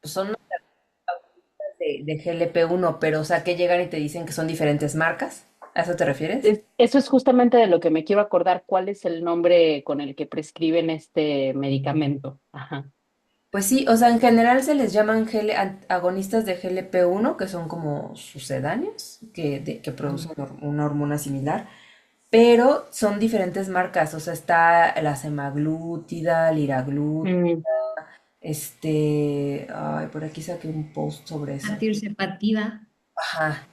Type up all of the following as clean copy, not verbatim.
son de GLP-1, pero o sea, que llegan y te dicen que son diferentes marcas. ¿A eso te refieres? Eso es justamente de lo que me quiero acordar. ¿Cuál es el nombre con el que prescriben este medicamento? Ajá. Pues sí, o sea, en general se les llaman agonistas de GLP-1, que son como sucedáneos, que producen una hormona similar, pero son diferentes marcas, o sea, está la semaglútida, liraglutida, Mm, ay, por aquí saqué un post sobre La eso. tirsepativa. Ajá,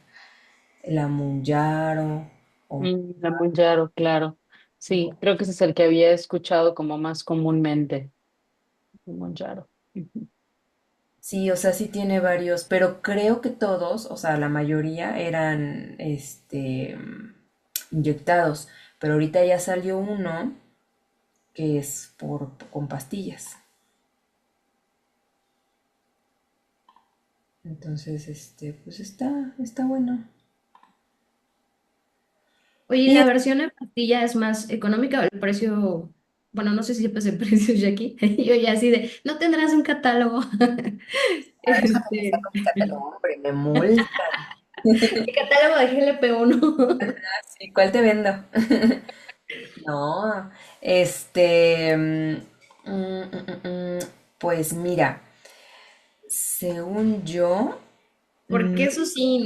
la Mounjaro, o la Mounjaro, claro. Sí, creo que ese es el que había escuchado como más comúnmente. Mounjaro. Ujú. sí, o sea, sí tiene varios, pero creo que todos, o sea, la mayoría eran, inyectados, pero ahorita ya salió uno que es con pastillas. Entonces, pues está bueno. Oye, ¿y Y la versión en pastilla es más económica o el precio? Bueno, no sé si sepas el precio, Jackie. Yo ya así de, no tendrás un catálogo. déjame Este, saco mi catálogo, hombre, me multa. el catálogo de GLP-1. Sí, ¿cuál te vendo? No, este, pues mira, según yo, Porque eso sí,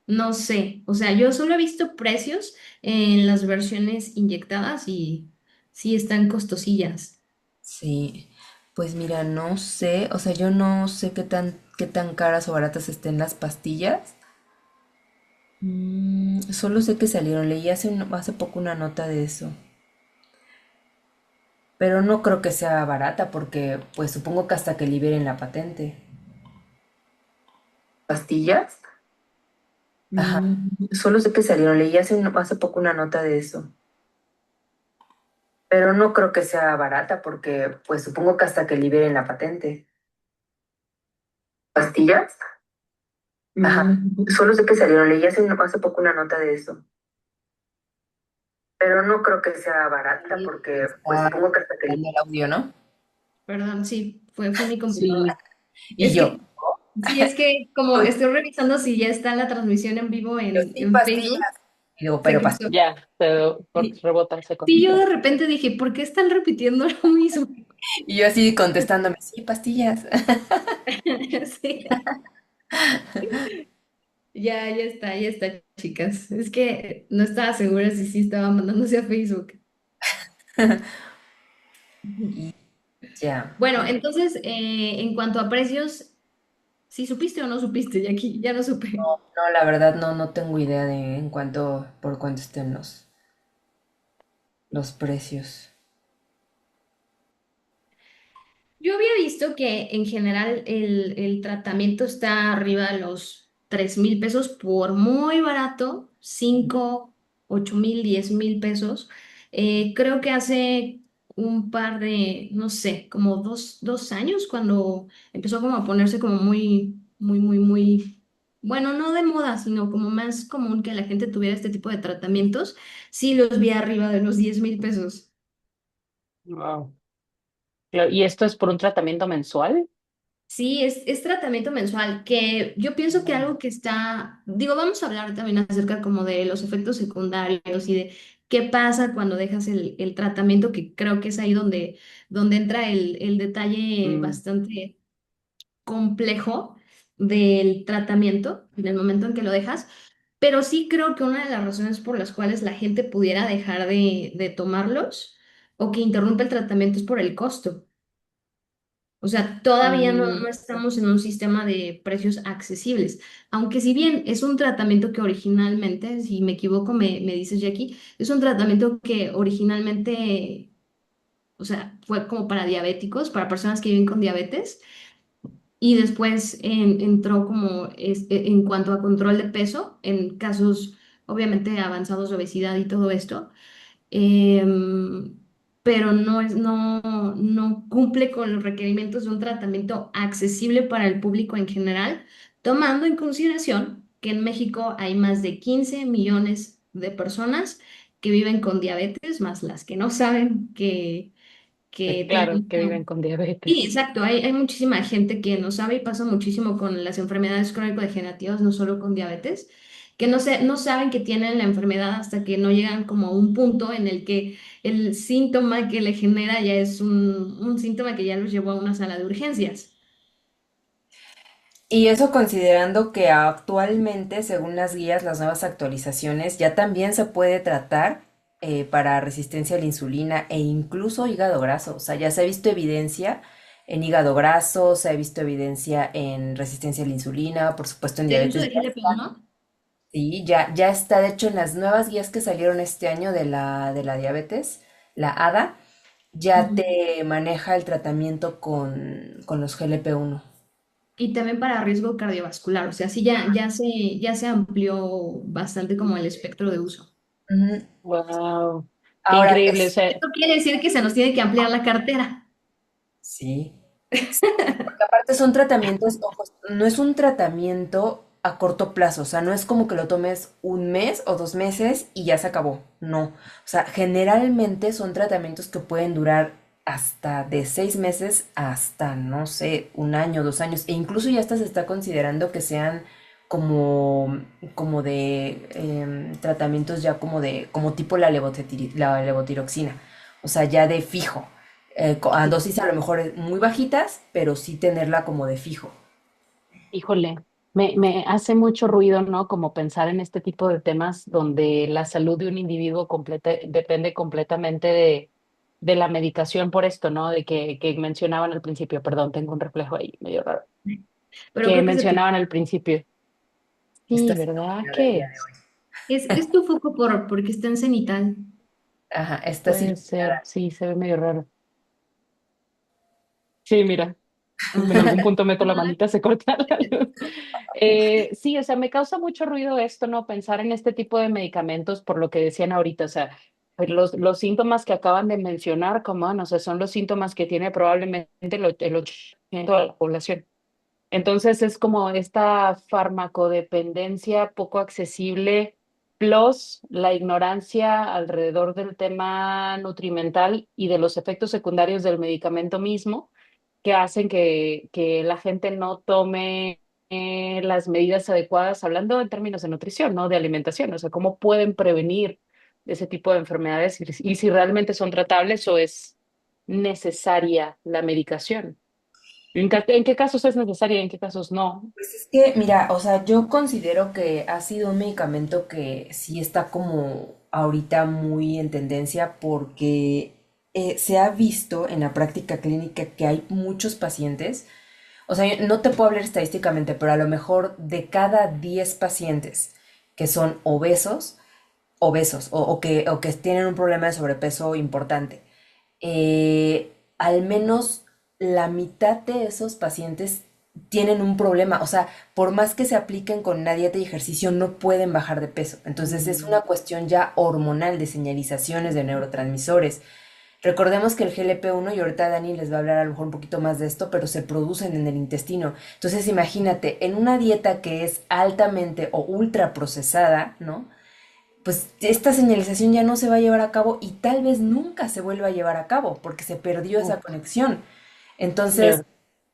no sé. O sea, yo solo he visto precios en las versiones inyectadas y sí están costosillas. sí, pues mira, no sé, o sea, yo no sé qué tan caras o baratas estén las pastillas. Solo sé que salieron, leí hace poco una nota de eso, pero no creo que sea barata porque, pues supongo que hasta que liberen la patente. ¿Pastillas? Ajá, Mm, solo sé que salieron, leí hace poco una nota de eso, pero no creo que sea barata porque, pues supongo que hasta que liberen la patente. ¿Pastillas? Ajá, mm. solo sé que salieron, leí hace poco una nota de eso, pero no creo que sea barata porque, pues Está supongo que hasta que grabando el audio, ¿no? Perdón, sí, fue mi computadora. Sí, Y Es yo, que, sí, es que como estoy revisando si ya está la transmisión en vivo sí, en Facebook, pastillas. Y digo, se pero cortó. pastillas. ya, pero rebota, se Sí, yo conectó. de repente dije, ¿por qué están repitiendo lo mismo? Y yo así contestándome, sí, pastillas. Sí. Ya está, chicas. Es que no estaba segura si sí estaba mandándose a Facebook. Y ya. Bueno, entonces, en cuanto a precios, ¿sí supiste o no supiste? Ya aquí, ya no supe. No, la verdad no tengo idea de por cuánto estén los precios. Yo había visto que en general el tratamiento está arriba de los 3,000 pesos por muy barato, 5, 8,000, 10,000 pesos. Creo que hace un par de, no sé, como dos años cuando empezó como a ponerse como muy, bueno, no de moda, sino como más común que la gente tuviera este tipo de tratamientos, sí los vi arriba de los 10,000 pesos. Wow. ¿Y esto es por un tratamiento mensual? Sí, es tratamiento mensual, que yo pienso que algo que está, digo, vamos a hablar también acerca como de los efectos secundarios y de qué pasa cuando dejas el tratamiento, que creo que es ahí donde entra el detalle Mm, bastante complejo del tratamiento en el momento en que lo dejas, pero sí creo que una de las razones por las cuales la gente pudiera dejar de tomarlos o que interrumpe el tratamiento es por el costo. O sea, todavía no mm, estamos en un sistema de precios accesibles. Aunque si bien es un tratamiento que originalmente, si me equivoco, me dices Jackie, es un tratamiento que originalmente, o sea, fue como para diabéticos, para personas que viven con diabetes, y después entró como en cuanto a control de peso, en casos obviamente avanzados de obesidad y todo esto, em, pero no cumple con los requerimientos de un tratamiento accesible para el público en general, tomando en consideración que en México hay más de 15 millones de personas que viven con diabetes, más las que no saben que Claro, tienen... que viven con Sí, diabetes. exacto. Hay muchísima gente que no sabe y pasa muchísimo con las enfermedades crónico-degenerativas, no solo con diabetes, que no saben que tienen la enfermedad hasta que no llegan como a un punto en el que el síntoma que le genera ya es un síntoma que ya los llevó a una sala de urgencias. Y eso considerando que actualmente, según las guías, las nuevas actualizaciones, ya también se puede tratar para resistencia a la insulina e incluso hígado graso. O sea, ya se ha visto evidencia en hígado graso, se ha visto evidencia en resistencia a la insulina, por supuesto en Del uso diabetes. de GLP-1. Sí, ya está, de hecho, en las nuevas guías que salieron este año de la diabetes, la ADA, ya te maneja el tratamiento con los GLP-1. Y también para riesgo cardiovascular, o sea, sí ya se amplió bastante como el espectro de uso. Ujú. Wow, qué Ahora, increíble. O sea, Esto quiere decir que se nos tiene que ampliar la cartera. sí. Aparte son tratamientos, ojos, no es un tratamiento a corto plazo, o sea, no es como que lo tomes un mes o 2 meses y ya se acabó, no. O sea, generalmente son tratamientos que pueden durar hasta de 6 meses hasta, no sé, un año, 2 años, e incluso ya hasta se está considerando que sean como de tratamientos ya como tipo la levotiroxina, o sea, ya de fijo a dosis a lo mejor muy bajitas, pero sí tenerla como de fijo. híjole, me hace mucho ruido, ¿no? Como pensar en este tipo de temas donde la salud de un individuo depende completamente de la medicación por esto, ¿no? Que mencionaban al principio, perdón, tengo un reflejo ahí medio raro, Pero que creo que mencionaban al principio. Sí, Esta ¿verdad? cirugía del día ¿Qué? de hoy. es tu foco porque está en cenital. Ajá, esta Puede cirugía. ser, sí, se ve medio raro. Sí, mira. En algún punto meto la Ay, manita, se corta la luz. Sí, o sea, me causa mucho ruido esto, ¿no? Pensar en este tipo de medicamentos por lo que decían ahorita, o sea, pues los síntomas que acaban de mencionar, como, no sé, son los síntomas que tiene probablemente el 8% de la población. Entonces es como esta farmacodependencia poco accesible, plus la ignorancia alrededor del tema nutrimental y de los efectos secundarios del medicamento mismo que hacen que la gente no tome las medidas adecuadas, hablando en términos de nutrición, ¿no? De alimentación, o sea, cómo pueden prevenir ese tipo de enfermedades y si realmente son tratables o es necesaria la medicación. En qué casos es necesaria y en qué casos no? Pues es que, mira, o sea, yo considero que ha sido un medicamento que sí está como ahorita muy en tendencia porque se ha visto en la práctica clínica que hay muchos pacientes, o sea, yo no te puedo hablar estadísticamente, pero a lo mejor de cada 10 pacientes que son obesos o que tienen un problema de sobrepeso importante, al menos la mitad de esos pacientes tienen un problema, o sea, por más que se apliquen con una dieta y ejercicio, no pueden bajar de peso. Entonces es una cuestión ya hormonal de señalizaciones de neurotransmisores. Recordemos que el GLP-1, y ahorita Dani les va a hablar a lo mejor un poquito más de esto, pero se producen en el intestino. Entonces imagínate, en una dieta que es altamente o ultra procesada, ¿no? Pues esta señalización ya no se va a llevar a cabo y tal vez nunca se vuelva a llevar a cabo porque se perdió esa Uf, conexión. Entonces, ya.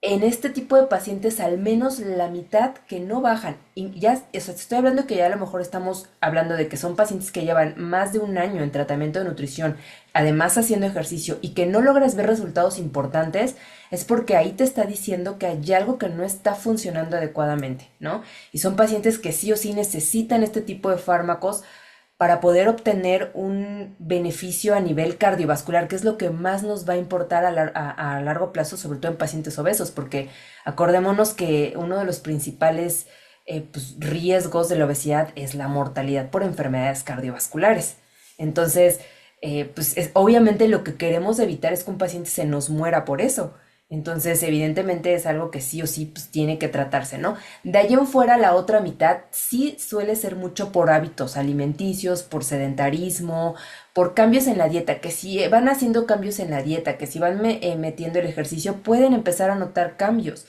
en este tipo de pacientes, al menos la mitad que no bajan, y ya, o sea, te estoy hablando que ya a lo mejor estamos hablando de que son pacientes que llevan más de un año en tratamiento de nutrición, además haciendo ejercicio y que no logras ver resultados importantes, es porque ahí te está diciendo que hay algo que no está funcionando adecuadamente, ¿no? Y son pacientes que sí o sí necesitan este tipo de fármacos para poder obtener un beneficio a nivel cardiovascular, que es lo que más nos va a importar a largo plazo, sobre todo en pacientes obesos, porque acordémonos que uno de los principales pues, riesgos de la obesidad es la mortalidad por enfermedades cardiovasculares. Entonces, pues obviamente lo que queremos evitar es que un paciente se nos muera por eso. Entonces, evidentemente es algo que sí o sí pues, tiene que tratarse, ¿no? De allí en fuera, la otra mitad sí suele ser mucho por hábitos alimenticios, por sedentarismo, por cambios en la dieta, que si van haciendo cambios en la dieta, que si van metiendo el ejercicio, pueden empezar a notar cambios.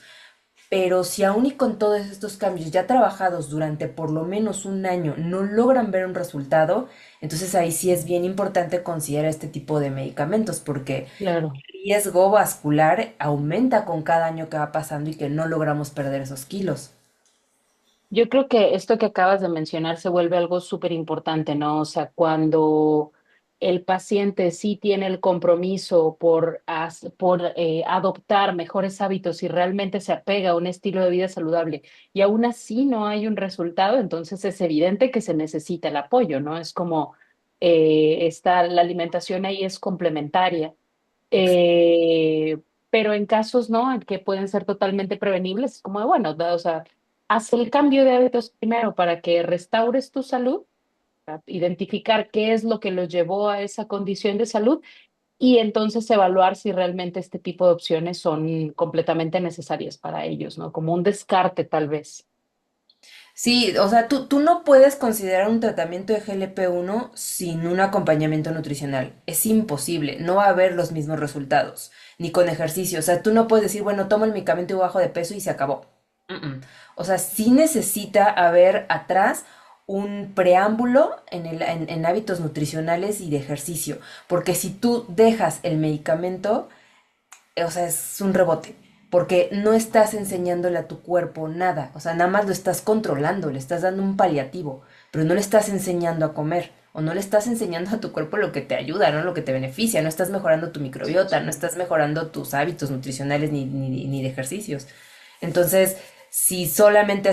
Pero si aún y con todos estos cambios ya trabajados durante por lo menos un año no logran ver un resultado, entonces ahí sí es bien importante considerar este tipo de medicamentos porque Claro. el riesgo vascular aumenta con cada año que va pasando y que no logramos perder esos kilos. Yo creo que esto que acabas de mencionar se vuelve algo súper importante, ¿no? O sea, cuando el paciente sí tiene el compromiso por adoptar mejores hábitos y realmente se apega a un estilo de vida saludable y aún así no hay un resultado, entonces es evidente que se necesita el apoyo, ¿no? Es como la alimentación ahí es complementaria. Pero en casos, ¿no? En que pueden ser totalmente prevenibles, es como, bueno, o sea, haz el cambio de hábitos primero para que restaures tu salud, identificar qué es lo que los llevó a esa condición de salud y entonces evaluar si realmente este tipo de opciones son completamente necesarias para ellos, ¿no? Como un descarte tal vez. Sí, o sea, tú no puedes considerar un tratamiento de GLP-1 sin un acompañamiento nutricional. Es imposible, no va a haber los mismos resultados, ni con ejercicio. O sea, tú no puedes decir, bueno, tomo el medicamento y bajo de peso y se acabó. Mm-mm. O sea, sí necesita haber atrás un preámbulo en hábitos nutricionales y de ejercicio, porque si tú dejas el medicamento, o sea, es un rebote, porque no estás enseñándole a tu cuerpo nada, o sea, nada más lo estás controlando, le estás dando un paliativo, pero no le estás enseñando a comer, o no le estás enseñando a tu cuerpo lo que te ayuda, no lo que te beneficia, no estás mejorando tu microbiota, no estás mejorando tus hábitos nutricionales ni de ejercicios. Entonces, si solamente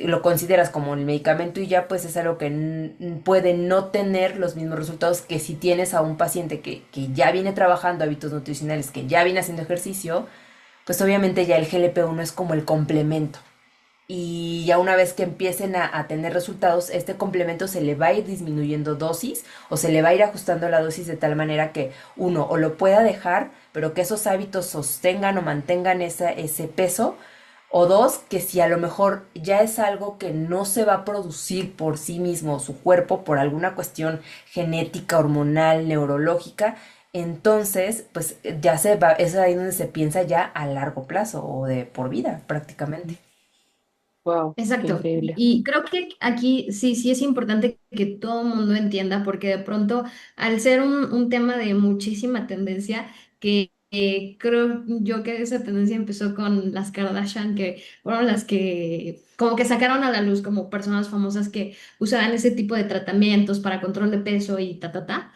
lo consideras como el medicamento y ya, pues es algo que puede no tener los mismos resultados que si tienes a un paciente que ya viene trabajando hábitos nutricionales, que ya viene haciendo ejercicio, pues obviamente ya el GLP-1 es como el complemento. Y ya una vez que empiecen a tener resultados, este complemento se le va a ir disminuyendo dosis o se le va a ir ajustando la dosis de tal manera que uno o lo pueda dejar, pero que esos hábitos sostengan o mantengan ese peso, o dos, que si a lo mejor ya es algo que no se va a producir por sí mismo su cuerpo por alguna cuestión genética, hormonal, neurológica, entonces pues ya se va, es ahí donde se piensa ya a largo plazo o de por vida prácticamente. Wow, qué Exacto. increíble. Y creo que aquí sí es importante que todo el mundo entienda, porque de pronto, al ser un tema de muchísima tendencia, que creo yo que esa tendencia empezó con las Kardashian, que fueron las que como que sacaron a la luz como personas famosas que usaban ese tipo de tratamientos para control de peso y ta.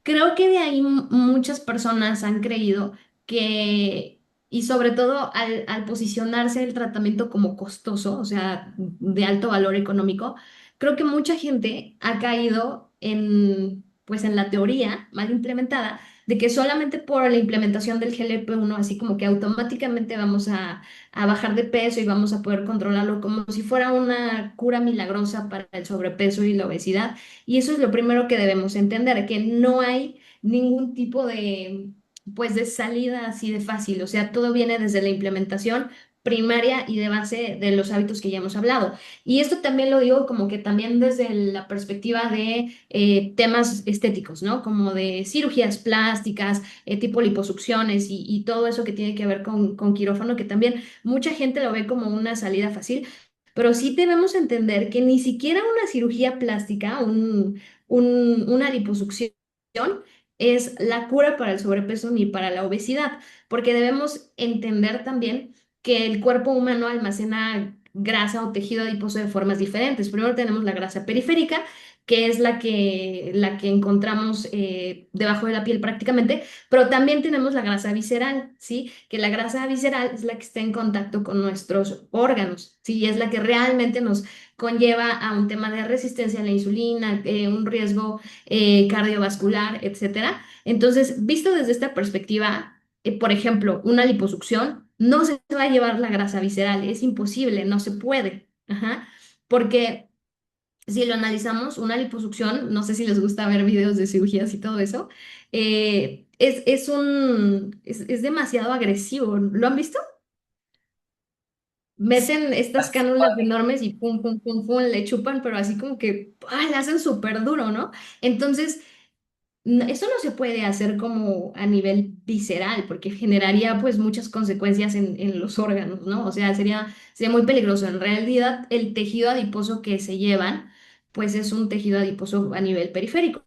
Creo que de ahí muchas personas han creído que, y sobre todo al posicionarse el tratamiento como costoso, o sea, de alto valor económico, creo que mucha gente ha caído en, pues en la teoría mal implementada de que solamente por la implementación del GLP-1, así como que automáticamente vamos a bajar de peso y vamos a poder controlarlo como si fuera una cura milagrosa para el sobrepeso y la obesidad. Y eso es lo primero que debemos entender, que no hay ningún tipo de, pues, de salida así de fácil. O sea, todo viene desde la implementación primaria y de base de los hábitos que ya hemos hablado. Y esto también lo digo como que también desde la perspectiva de temas estéticos, ¿no? Como de cirugías plásticas, tipo liposucciones y todo eso que tiene que ver con quirófano, que también mucha gente lo ve como una salida fácil. Pero sí debemos entender que ni siquiera una cirugía plástica, una liposucción, es la cura para el sobrepeso ni para la obesidad, porque debemos entender también que el cuerpo humano almacena grasa o tejido adiposo de formas diferentes. Primero tenemos la grasa periférica, que es la que encontramos debajo de la piel prácticamente, pero también tenemos la grasa visceral, ¿sí? Que la grasa visceral es la que está en contacto con nuestros órganos, ¿sí? Y es la que realmente nos conlleva a un tema de resistencia a la insulina, un riesgo cardiovascular, etcétera. Entonces, visto desde esta perspectiva, por ejemplo, una liposucción no se va a llevar la grasa visceral, es imposible, no se puede. Ajá. Porque si lo analizamos, una liposucción, no sé si les gusta ver videos de cirugías y todo eso, es demasiado agresivo. ¿Lo han visto? Meten estas cánulas enormes y pum, le chupan, pero así como que le hacen súper duro, ¿no? Entonces, Eso no se puede hacer como a nivel visceral, porque generaría pues muchas consecuencias en los órganos, ¿no? O sea, sería muy peligroso. En realidad, el tejido adiposo que se llevan, pues es un tejido adiposo a nivel periférico.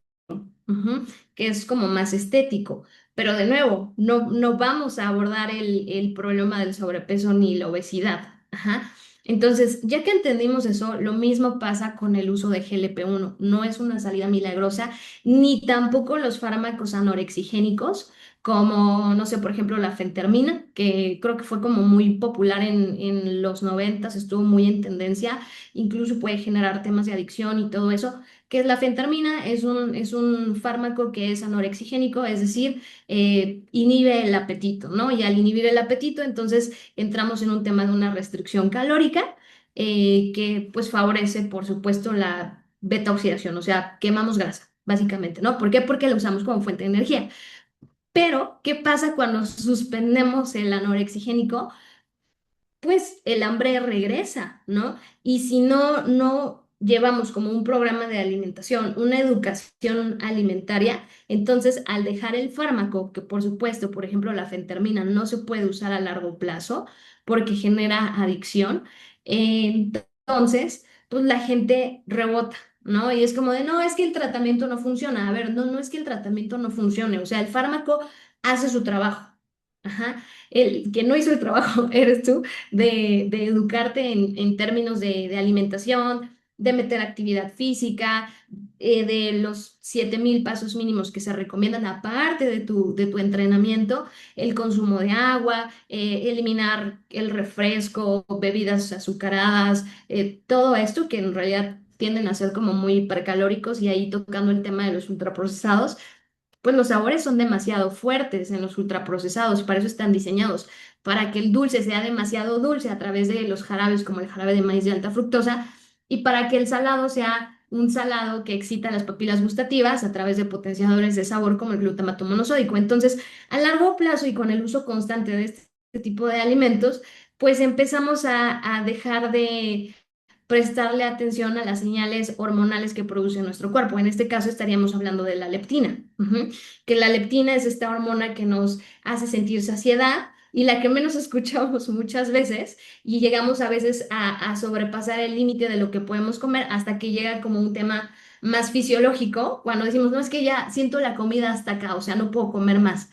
Ujú, que es como más estético. Pero de nuevo, no vamos a abordar el problema del sobrepeso ni la obesidad. Ajá. Entonces, ya que entendimos eso, lo mismo pasa con el uso de GLP-1. No es una salida milagrosa, ni tampoco los fármacos anorexigénicos, como, no sé, por ejemplo, la fentermina, que creo que fue como muy popular en los noventas, estuvo muy en tendencia, incluso puede generar temas de adicción y todo eso. Que es la fentermina? Es un fármaco que es anorexigénico, es decir, inhibe el apetito, ¿no? Y al inhibir el apetito, entonces entramos en un tema de una restricción calórica que pues favorece, por supuesto, la beta oxidación, o sea, quemamos grasa, básicamente, ¿no? ¿Por qué? Porque la usamos como fuente de energía. Pero, ¿qué pasa cuando suspendemos el anorexigénico? Pues el hambre regresa, ¿no? Y si no llevamos como un programa de alimentación, una educación alimentaria, entonces al dejar el fármaco, que por supuesto, por ejemplo, la fentermina no se puede usar a largo plazo porque genera adicción, entonces, pues la gente rebota. ¿No? Y es como de, no, es que el tratamiento no funciona. A ver, no es que el tratamiento no funcione. O sea, el fármaco hace su trabajo. Ajá. El que no hizo el trabajo eres tú de educarte en términos de alimentación, de meter actividad física, de los 7.000 pasos mínimos que se recomiendan, aparte de tu entrenamiento, el consumo de agua, eliminar el refresco, bebidas azucaradas, todo esto que en realidad tienden a ser como muy hipercalóricos y ahí tocando el tema de los ultraprocesados pues los sabores son demasiado fuertes en los ultraprocesados, para eso están diseñados, para que el dulce sea demasiado dulce a través de los jarabes como el jarabe de maíz de alta fructosa y para que el salado sea un salado que excita las papilas gustativas a través de potenciadores de sabor como el glutamato monosódico. Entonces, a largo plazo y con el uso constante de este tipo de alimentos, pues empezamos a dejar de prestarle atención a las señales hormonales que produce nuestro cuerpo. En este caso estaríamos hablando de la leptina, que la leptina es esta hormona que nos hace sentir saciedad y la que menos escuchamos muchas veces y llegamos a veces a sobrepasar el límite de lo que podemos comer hasta que llega como un tema más fisiológico, cuando decimos, no, es que ya siento la comida hasta acá, o sea, no puedo comer más.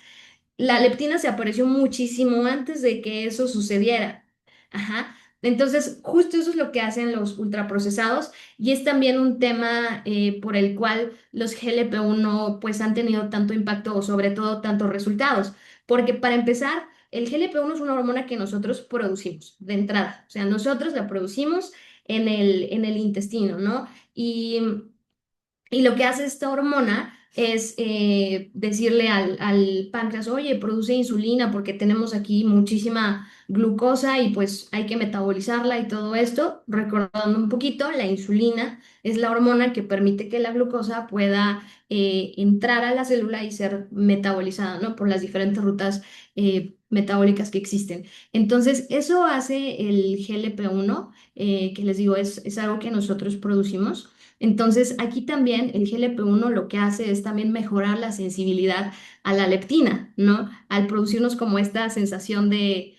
La leptina se apareció muchísimo antes de que eso sucediera. Ajá. Entonces, justo eso es lo que hacen los ultraprocesados y es también un tema por el cual los GLP-1 pues han tenido tanto impacto o sobre todo tantos resultados. Porque para empezar, el GLP-1 es una hormona que nosotros producimos de entrada. O sea, nosotros la producimos en el intestino, ¿no? Y lo que hace esta hormona es decirle al páncreas, oye, produce insulina porque tenemos aquí muchísima glucosa y pues hay que metabolizarla y todo esto. Recordando un poquito, la insulina es la hormona que permite que la glucosa pueda entrar a la célula y ser metabolizada, ¿no? Por las diferentes rutas metabólicas que existen. Entonces, eso hace el GLP-1, que les digo, es algo que nosotros producimos. Entonces, aquí también el GLP-1 lo que hace es también mejorar la sensibilidad a la leptina, ¿no? Al producirnos como esta sensación de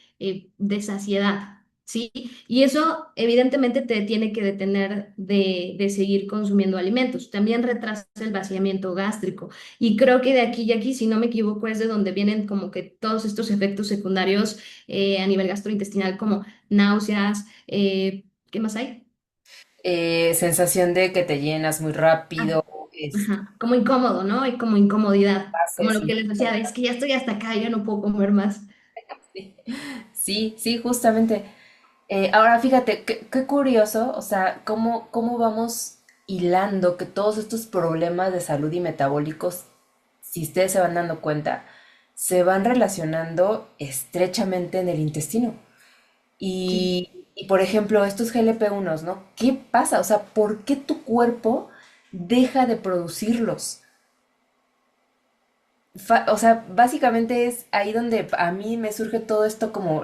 saciedad, ¿sí? Y eso evidentemente te tiene que detener de seguir consumiendo alimentos. También retrasa el vaciamiento gástrico. Y creo que de aquí y aquí, si no me equivoco, es de donde vienen como que todos estos efectos secundarios a nivel gastrointestinal, como náuseas, ¿qué más hay? Sensación de que te llenas muy rápido, Ajá, como incómodo, ¿no? Y como incomodidad, como gases lo que y... les decía, es que ya estoy hasta acá, ya no puedo comer más. Sí, sí, justamente. Ahora fíjate, qué curioso, o sea, cómo vamos hilando que todos estos problemas de salud y metabólicos, si ustedes se van dando cuenta, se van relacionando estrechamente en el intestino. Sí. Y por ejemplo, estos GLP-1s, ¿no? ¿Qué pasa? O sea, ¿por qué tu cuerpo deja de producirlos? O sea, básicamente es ahí donde a mí me surge todo esto como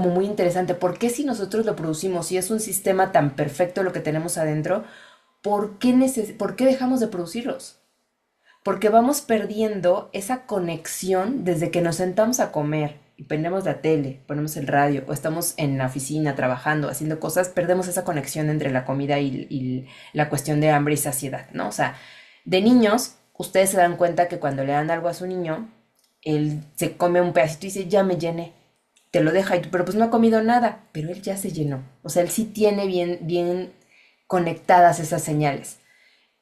muy interesante. ¿Por qué si nosotros lo producimos, si es un sistema tan perfecto lo que tenemos adentro, por qué dejamos de producirlos? porque vamos perdiendo esa conexión desde que nos sentamos a comer y prendemos la tele, ponemos el radio o estamos en la oficina trabajando, haciendo cosas, perdemos esa conexión entre la comida y la cuestión de hambre y saciedad, ¿no? O sea, de niños, ustedes se dan cuenta que cuando le dan algo a su niño, él se come un pedacito y dice, ya me llené. Te lo deja, pero pues no ha comido nada, pero él ya se llenó. O sea, él sí tiene bien conectadas esas señales.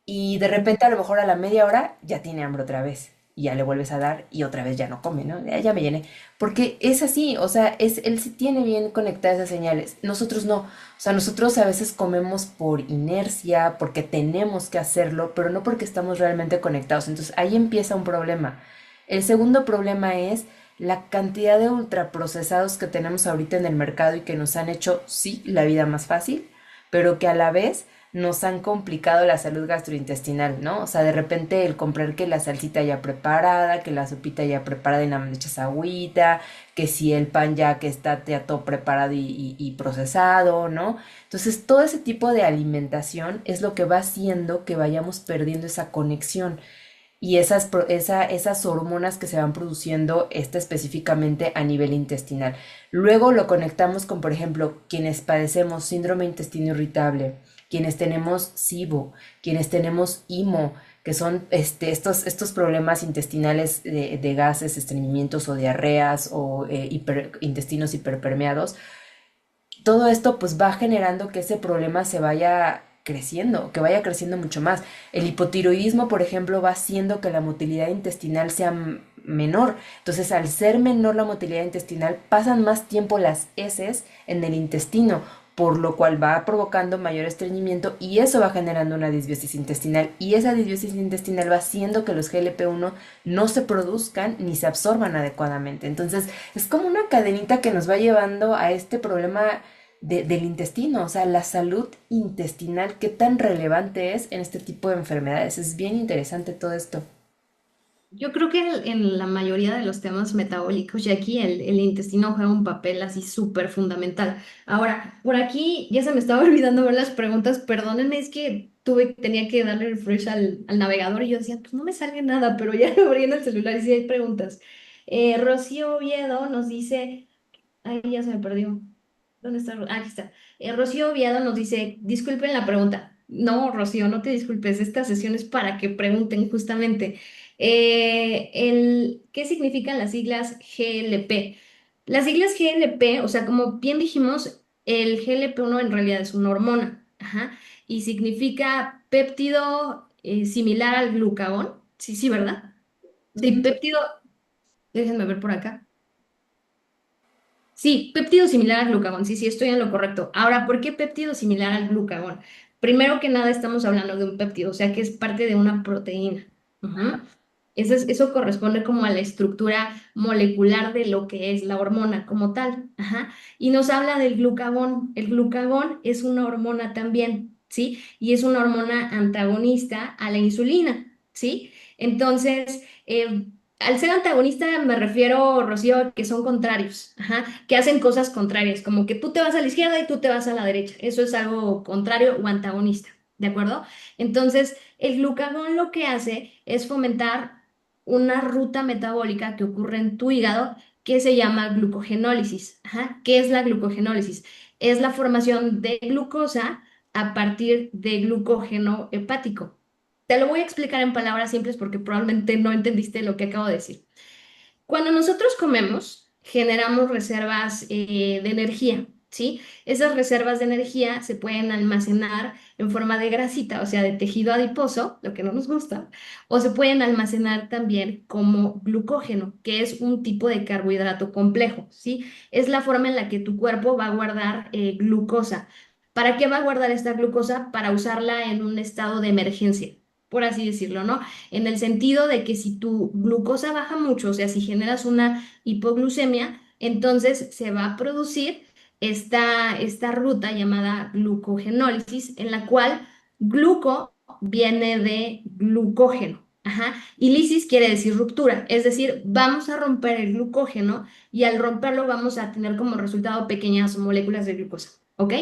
Y de repente a lo mejor a la media hora ya tiene hambre otra vez. Y ya le vuelves a dar y otra vez ya no come, ¿no? Ya me llené. Porque es así, o sea, él sí tiene bien conectadas esas señales. Nosotros no. O sea, nosotros a veces comemos por inercia, porque tenemos que hacerlo, pero no porque estamos realmente conectados. Entonces ahí empieza un problema. El segundo problema es la cantidad de ultraprocesados que tenemos ahorita en el mercado y que nos han hecho, sí, la vida más fácil, pero que a la vez nos han complicado la salud gastrointestinal, ¿no? O sea, de repente el comprar que la salsita ya preparada, que la sopita ya preparada y nada más le echas agüita, que si el pan ya que está ya todo preparado y procesado, ¿no? Entonces, todo ese tipo de alimentación es lo que va haciendo que vayamos perdiendo esa conexión y esas hormonas que se van produciendo específicamente a nivel intestinal. Luego lo conectamos con, por ejemplo, quienes padecemos síndrome intestino irritable, quienes tenemos SIBO, quienes tenemos IMO, que son estos problemas intestinales de gases, estreñimientos o diarreas o intestinos hiperpermeados. Todo esto pues va generando que ese problema se vaya creciendo, que vaya creciendo mucho más. El hipotiroidismo, por ejemplo, va haciendo que la motilidad intestinal sea menor. Entonces, al ser menor la motilidad intestinal, pasan más tiempo las heces en el intestino, por lo cual va provocando mayor estreñimiento y eso va generando una disbiosis intestinal y esa disbiosis intestinal va haciendo que los GLP-1 no se produzcan ni se absorban adecuadamente. Entonces, es como una cadenita que nos va llevando a este problema del intestino, o sea, la salud intestinal, qué tan relevante es en este tipo de enfermedades. Es bien interesante todo esto. Yo creo que en la mayoría de los temas metabólicos, y aquí el intestino juega un papel así súper fundamental. Ahora, por aquí ya se me estaba olvidando ver las preguntas, perdónenme, es que tenía que darle refresh al navegador y yo decía, pues no me sale nada, pero ya abriendo el celular y sí hay preguntas. Rocío Oviedo nos dice, ay, ya se me perdió. ¿Dónde está? Aquí está. Rocío Oviedo nos dice, disculpen la pregunta. No, Rocío, no te disculpes. Esta sesión es para que pregunten justamente. ¿Qué significan las siglas GLP? Las siglas GLP, o sea, como bien dijimos, el GLP-1 en realidad es una hormona. Ajá, y significa péptido similar al glucagón. Sí, sí, ¿verdad? Sí, péptido. Déjenme ver por acá. Sí, péptido similar al glucagón. Sí, sí, estoy en lo correcto. Ahora, ¿por qué péptido similar al glucagón? Primero que nada, estamos hablando de un péptido, o sea que es parte de una proteína. Ujú. Eso corresponde como a la estructura molecular de lo que es la hormona como tal. Ajá. Y nos habla del glucagón. El glucagón es una hormona también, ¿sí? Y es una hormona antagonista a la insulina, ¿sí? Entonces, al ser antagonista me refiero, Rocío, a que son contrarios, ajá, que hacen cosas contrarias, como que tú te vas a la izquierda y tú te vas a la derecha. Eso es algo contrario o antagonista, ¿de acuerdo? Entonces, el glucagón lo que hace es fomentar una ruta metabólica que ocurre en tu hígado que se llama glucogenólisis. Ajá. ¿Qué es la glucogenólisis? Es la formación de glucosa a partir de glucógeno hepático. Te lo voy a explicar en palabras simples porque probablemente no entendiste lo que acabo de decir. Cuando nosotros comemos, generamos reservas de energía, ¿sí? Esas reservas de energía se pueden almacenar en forma de grasita, o sea, de tejido adiposo, lo que no nos gusta, o se pueden almacenar también como glucógeno, que es un tipo de carbohidrato complejo, ¿sí? Es la forma en la que tu cuerpo va a guardar glucosa. ¿Para qué va a guardar esta glucosa? Para usarla en un estado de emergencia, por así decirlo, ¿no? En el sentido de que si tu glucosa baja mucho, o sea, si generas una hipoglucemia, entonces se va a producir esta ruta llamada glucogenólisis, en la cual gluco viene de glucógeno. Ajá. Y lisis quiere decir ruptura, es decir, vamos a romper el glucógeno y al romperlo vamos a tener como resultado pequeñas moléculas de glucosa. ¿Ok?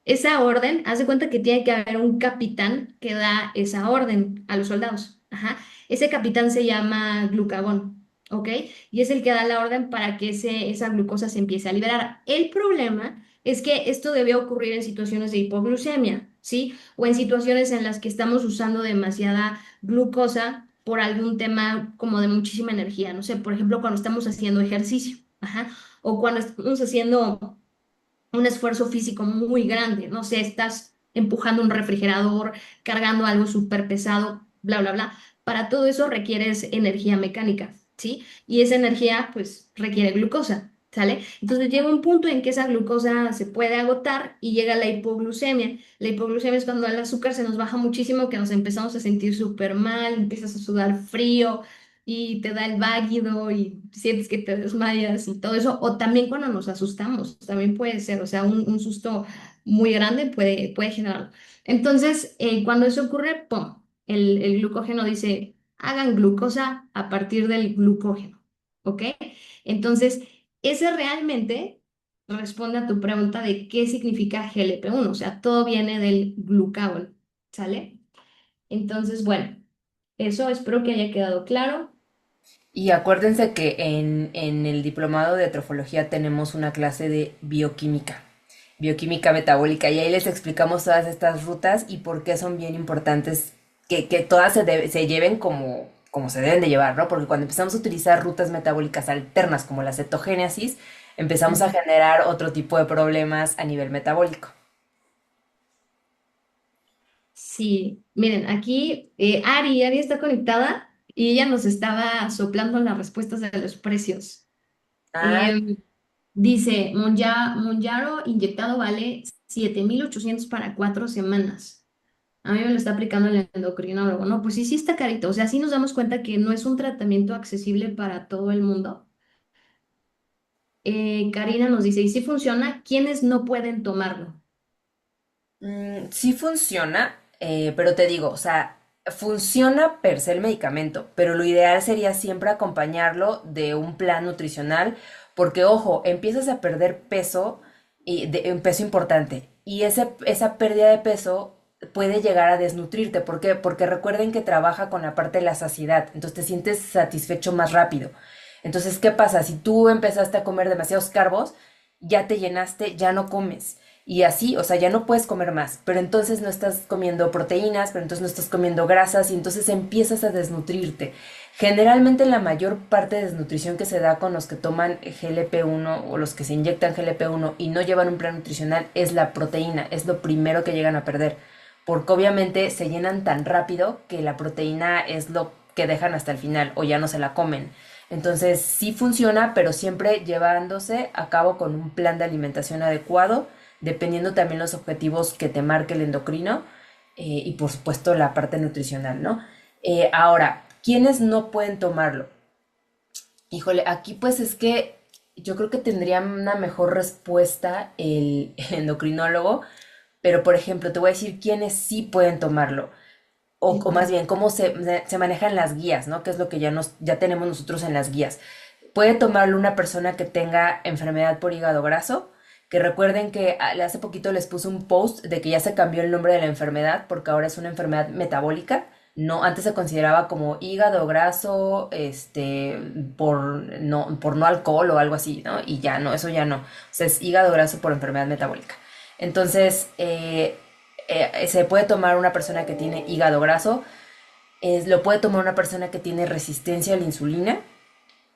Esa orden, haz de cuenta que tiene que haber un capitán que da esa orden a los soldados. Ajá. Ese capitán se llama glucagón, ¿ok? Y es el que da la orden para que esa glucosa se empiece a liberar. El problema es que esto debe ocurrir en situaciones de hipoglucemia, ¿sí? O en situaciones en las que estamos usando demasiada glucosa por algún tema como de muchísima energía, no sé, por ejemplo, cuando estamos haciendo ejercicio, ajá, o cuando estamos haciendo un esfuerzo físico muy grande, no sé, estás empujando un refrigerador, cargando algo súper pesado, bla, bla, bla. Para todo eso requieres energía mecánica, ¿sí? Y esa energía, pues, requiere glucosa, ¿sale? Entonces llega un punto en que esa glucosa se puede agotar y llega la hipoglucemia. La hipoglucemia es cuando el azúcar se nos baja muchísimo, que nos empezamos a sentir súper mal, empiezas a sudar frío, y te da el váguido y sientes que te desmayas y todo eso, o también cuando nos asustamos, también puede ser, o sea, un susto muy grande puede generarlo. Entonces, cuando eso ocurre, ¡pum! El glucógeno dice, hagan glucosa a partir del glucógeno, ¿ok? Entonces, ese realmente responde a tu pregunta de qué significa GLP-1, o sea, todo viene del glucagón, ¿sale? Entonces, bueno, eso espero que haya quedado claro. Y acuérdense que en el diplomado de trofología tenemos una clase de bioquímica, bioquímica metabólica, y ahí les explicamos todas estas rutas y por qué son bien importantes que todas se lleven como se deben de llevar, ¿no? Porque cuando empezamos a utilizar rutas metabólicas alternas como la cetogénesis, empezamos a generar otro tipo de problemas a nivel metabólico. Sí, miren, aquí Ari está conectada y ella nos estaba soplando las respuestas de los precios. Ah, Em, dice, Monjaro inyectado vale 7,800 para 4 semanas. A mí me lo está aplicando el endocrinólogo. No, pues sí, sí está carito. O sea, sí nos damos cuenta que no es un tratamiento accesible para todo el mundo. Karina nos dice, ¿y si funciona? ¿Quiénes no pueden tomarlo? sí funciona, pero te digo, o sea, funciona per se el medicamento, pero lo ideal sería siempre acompañarlo de un plan nutricional, porque ojo, empiezas a perder peso, un peso importante, y esa pérdida de peso puede llegar a desnutrirte. ¿Por qué? Porque recuerden que trabaja con la parte de la saciedad, entonces te sientes satisfecho más rápido. Entonces, ¿qué pasa? Si tú empezaste a comer demasiados carbos, ya te llenaste, ya no comes. Y así, o sea, ya no puedes comer más, pero entonces no estás comiendo proteínas, pero entonces no estás comiendo grasas y entonces empiezas a desnutrirte. Generalmente la mayor parte de desnutrición que se da con los que toman GLP-1 o los que se inyectan GLP-1 y no llevan un plan nutricional es la proteína, es lo primero que llegan a perder, porque obviamente se llenan tan rápido que la proteína es lo que dejan hasta el final o ya no se la comen. Entonces sí funciona, pero siempre llevándose a cabo con un plan de alimentación adecuado, dependiendo también los objetivos que te marque el endocrino, y por supuesto la parte nutricional, ¿no? Ahora, ¿quiénes no pueden tomarlo? Híjole, aquí pues es que yo creo que tendría una mejor respuesta el endocrinólogo, pero por ejemplo, te voy a decir quiénes sí pueden tomarlo, o más bien cómo se manejan las guías, ¿no? Que es lo que ya tenemos nosotros en las guías. Puede tomarlo una persona que tenga enfermedad por hígado graso, que recuerden que hace poquito les puse un post de que ya se cambió el nombre de la enfermedad porque ahora es una enfermedad metabólica. No, antes se consideraba como hígado graso, por no alcohol o algo así, ¿no? Y ya no, eso ya no. O sea, es hígado graso por enfermedad metabólica. Entonces, se puede tomar una persona que tiene hígado graso, lo puede tomar una persona que tiene resistencia a la insulina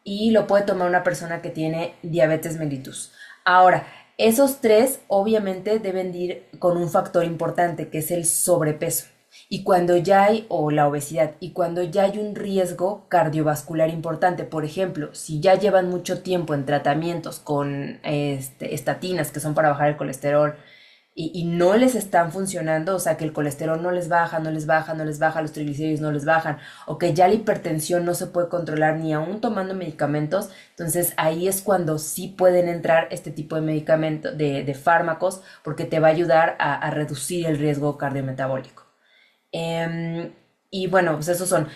y lo puede tomar una persona que tiene diabetes mellitus. Ahora, esos tres obviamente deben de ir con un factor importante que es el sobrepeso. Y cuando ya hay, o la obesidad, y cuando ya hay un riesgo cardiovascular importante, por ejemplo, si ya llevan mucho tiempo en tratamientos con estatinas que son para bajar el colesterol, y no les están funcionando, o sea, que el colesterol no les baja, no les baja, no les baja, los triglicéridos no les bajan, o que ya la hipertensión no se puede controlar ni aún tomando medicamentos, entonces ahí es cuando sí pueden entrar este tipo de medicamentos, de fármacos, porque te va a ayudar a reducir el riesgo cardiometabólico. Em, y bueno, pues esos son.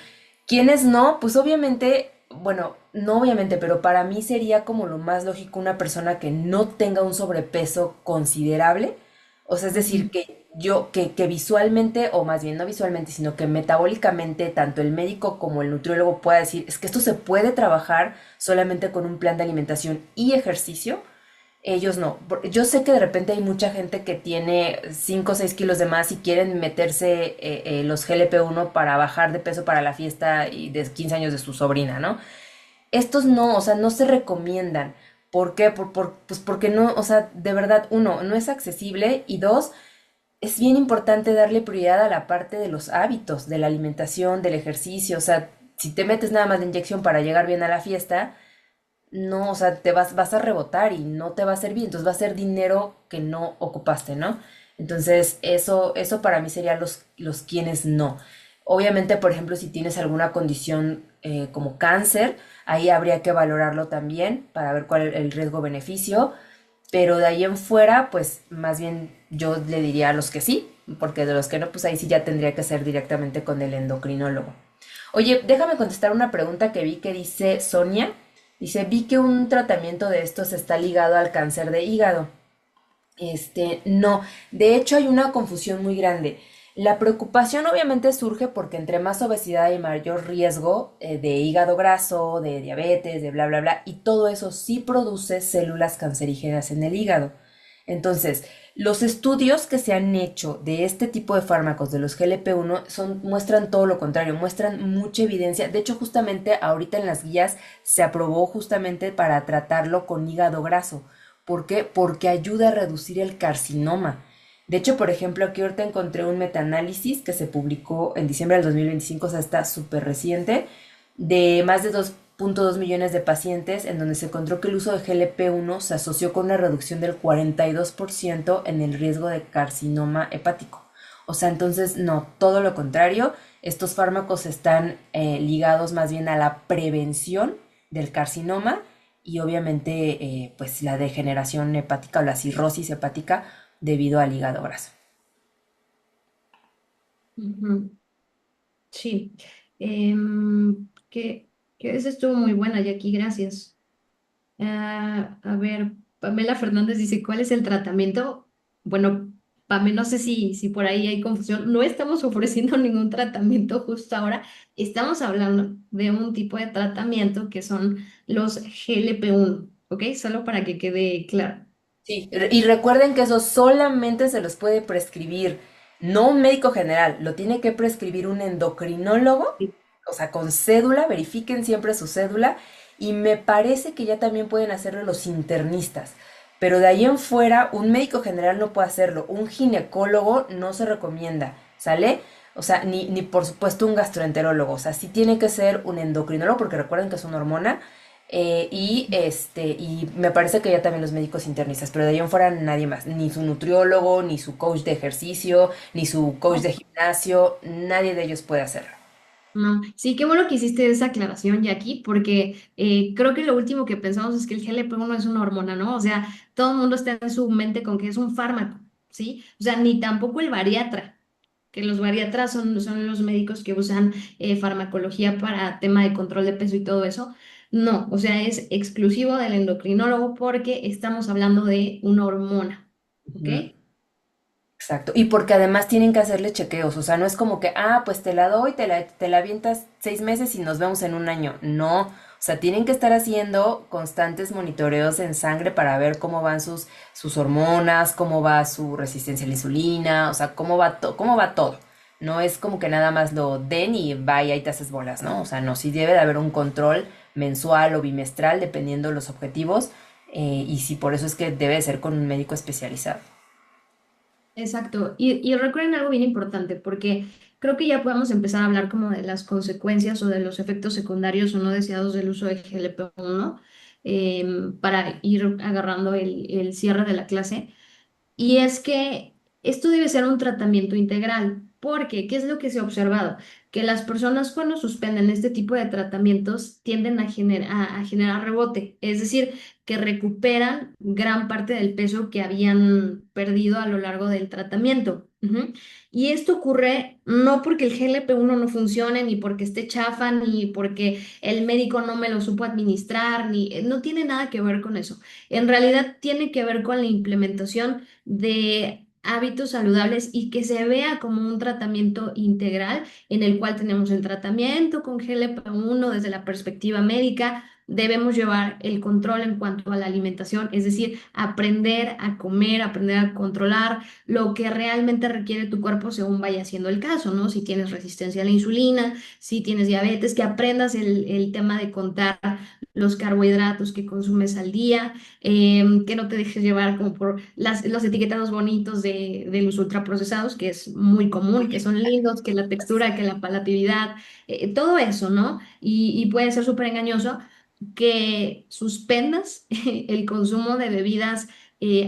¿Quiénes no? Pues obviamente, bueno, no obviamente, pero para mí sería como lo más lógico una persona que no tenga un sobrepeso considerable. O sea, es decir, Ujú. que que visualmente, o más bien no visualmente, sino que metabólicamente, tanto el médico como el nutriólogo pueda decir, es que esto se puede trabajar solamente con un plan de alimentación y ejercicio, ellos no. Yo sé que de repente hay mucha gente que tiene 5 o 6 kilos de más y quieren meterse los GLP-1 para bajar de peso para la fiesta y de 15 años de su sobrina, ¿no? Estos no, o sea, no se recomiendan. ¿Por qué? Pues porque no, o sea, de verdad, uno, no es accesible y dos, es bien importante darle prioridad a la parte de los hábitos, de la alimentación, del ejercicio. O sea, si te metes nada más de inyección para llegar bien a la fiesta, no, o sea, vas a rebotar y no te va a servir. Entonces va a ser dinero que no ocupaste, ¿no? Entonces, eso para mí serían los quienes no. Obviamente, por ejemplo, si tienes alguna condición como cáncer, ahí habría que valorarlo también para ver cuál es el riesgo-beneficio. Pero de ahí en fuera, pues más bien yo le diría a los que sí, porque de los que no, pues ahí sí ya tendría que ser directamente con el endocrinólogo. Oye, déjame contestar una pregunta que vi que dice Sonia. Dice, vi que un tratamiento de estos está ligado al cáncer de hígado. No, de hecho hay una confusión muy grande. La preocupación obviamente surge porque entre más obesidad hay mayor riesgo de hígado graso, de diabetes, de bla, bla, bla, y todo eso sí produce células cancerígenas en el hígado. Entonces, los estudios que se han hecho de este tipo de fármacos, de los GLP-1, muestran todo lo contrario, muestran mucha evidencia. De hecho, justamente ahorita en las guías se aprobó justamente para tratarlo con hígado graso. ¿Por qué? Porque ayuda a reducir el carcinoma. De hecho, por ejemplo, aquí ahorita encontré un metaanálisis que se publicó en diciembre del 2025, o sea, está súper reciente, de más de 2.2 millones de pacientes, en donde se encontró que el uso de GLP-1 se asoció con una reducción del 42% en el riesgo de carcinoma hepático. O sea, entonces, no, todo lo contrario, estos fármacos están ligados más bien a la prevención del carcinoma y obviamente pues la degeneración hepática o la cirrosis hepática debido al hígado graso. Ujú. Sí. Que esa estuvo muy buena, Jackie, gracias. A ver, Pamela Fernández dice, ¿cuál es el tratamiento? Bueno, Pamela, no sé si por ahí hay confusión. No estamos ofreciendo ningún tratamiento justo ahora. Estamos hablando de un tipo de tratamiento que son los GLP-1, ¿ok? Solo para que quede claro. Sí, y recuerden que eso solamente se los puede prescribir, no un médico general, lo tiene que prescribir un endocrinólogo, Sí. o sea, con cédula, verifiquen siempre su cédula, y me parece que ya también pueden hacerlo los internistas, pero de ahí en fuera, un médico general no puede hacerlo, un ginecólogo no se recomienda, ¿sale? O sea, ni por supuesto un gastroenterólogo, o sea, sí tiene que ser un endocrinólogo, porque recuerden que es una hormona, y me parece que ya también los médicos internistas, pero de ahí en fuera nadie más, ni su nutriólogo, ni su coach de ejercicio, ni su coach de gimnasio, nadie de ellos puede hacerlo. No, sí, qué bueno que hiciste esa aclaración, Jackie, porque creo que lo último que pensamos es que el GLP-1 es una hormona, ¿no? O sea, todo el mundo está en su mente con que es un fármaco, ¿sí? O sea, ni tampoco el bariatra, que los bariatras son los médicos que usan farmacología para tema de control de peso y todo eso. No, o sea, es exclusivo del endocrinólogo porque estamos hablando de una hormona, ¿ok? Ujú. Exacto. Y porque además tienen que hacerle chequeos, o sea, no es como que, pues te la doy, te la avientas 6 meses y nos vemos en un año. No, o sea, tienen que estar haciendo constantes monitoreos en sangre para ver cómo van sus hormonas, cómo va su resistencia a la insulina, o sea, cómo va todo. No es como que nada más lo den y vaya y te haces bolas, ¿no? O sea, no, sí debe de haber un control mensual o bimestral dependiendo de los objetivos, y sí, por eso es que debe de ser con un médico especializado. Exacto. Y recuerden algo bien importante, porque creo que ya podemos empezar a hablar como de las consecuencias o de los efectos secundarios o no deseados del uso de GLP-1 para ir agarrando el cierre de la clase. Y es que esto debe ser un tratamiento integral, porque ¿qué es lo que se ha observado? Que las personas cuando suspenden este tipo de tratamientos tienden a generar rebote, es decir, que recuperan gran parte del peso que habían perdido a lo largo del tratamiento. Ujú. Y esto ocurre no porque el GLP-1 no funcione, ni porque esté chafa, ni porque el médico no me lo supo administrar, ni no tiene nada que ver con eso. En realidad tiene que ver con la implementación de hábitos saludables y que se vea como un tratamiento integral en el cual tenemos el tratamiento con GLP-1 desde la perspectiva médica. Debemos llevar el control en cuanto a la alimentación, es decir, aprender a comer, aprender a controlar lo que realmente requiere tu cuerpo según vaya siendo el caso, ¿no? Si tienes resistencia a la insulina, si tienes diabetes, que aprendas el tema de contar los carbohidratos que consumes al día, que no te dejes llevar como por los etiquetados bonitos de los ultraprocesados, que es muy común, que son lindos, que la textura, que la palatabilidad, todo eso, ¿no? Y puede ser súper engañoso que suspendas el consumo de bebidas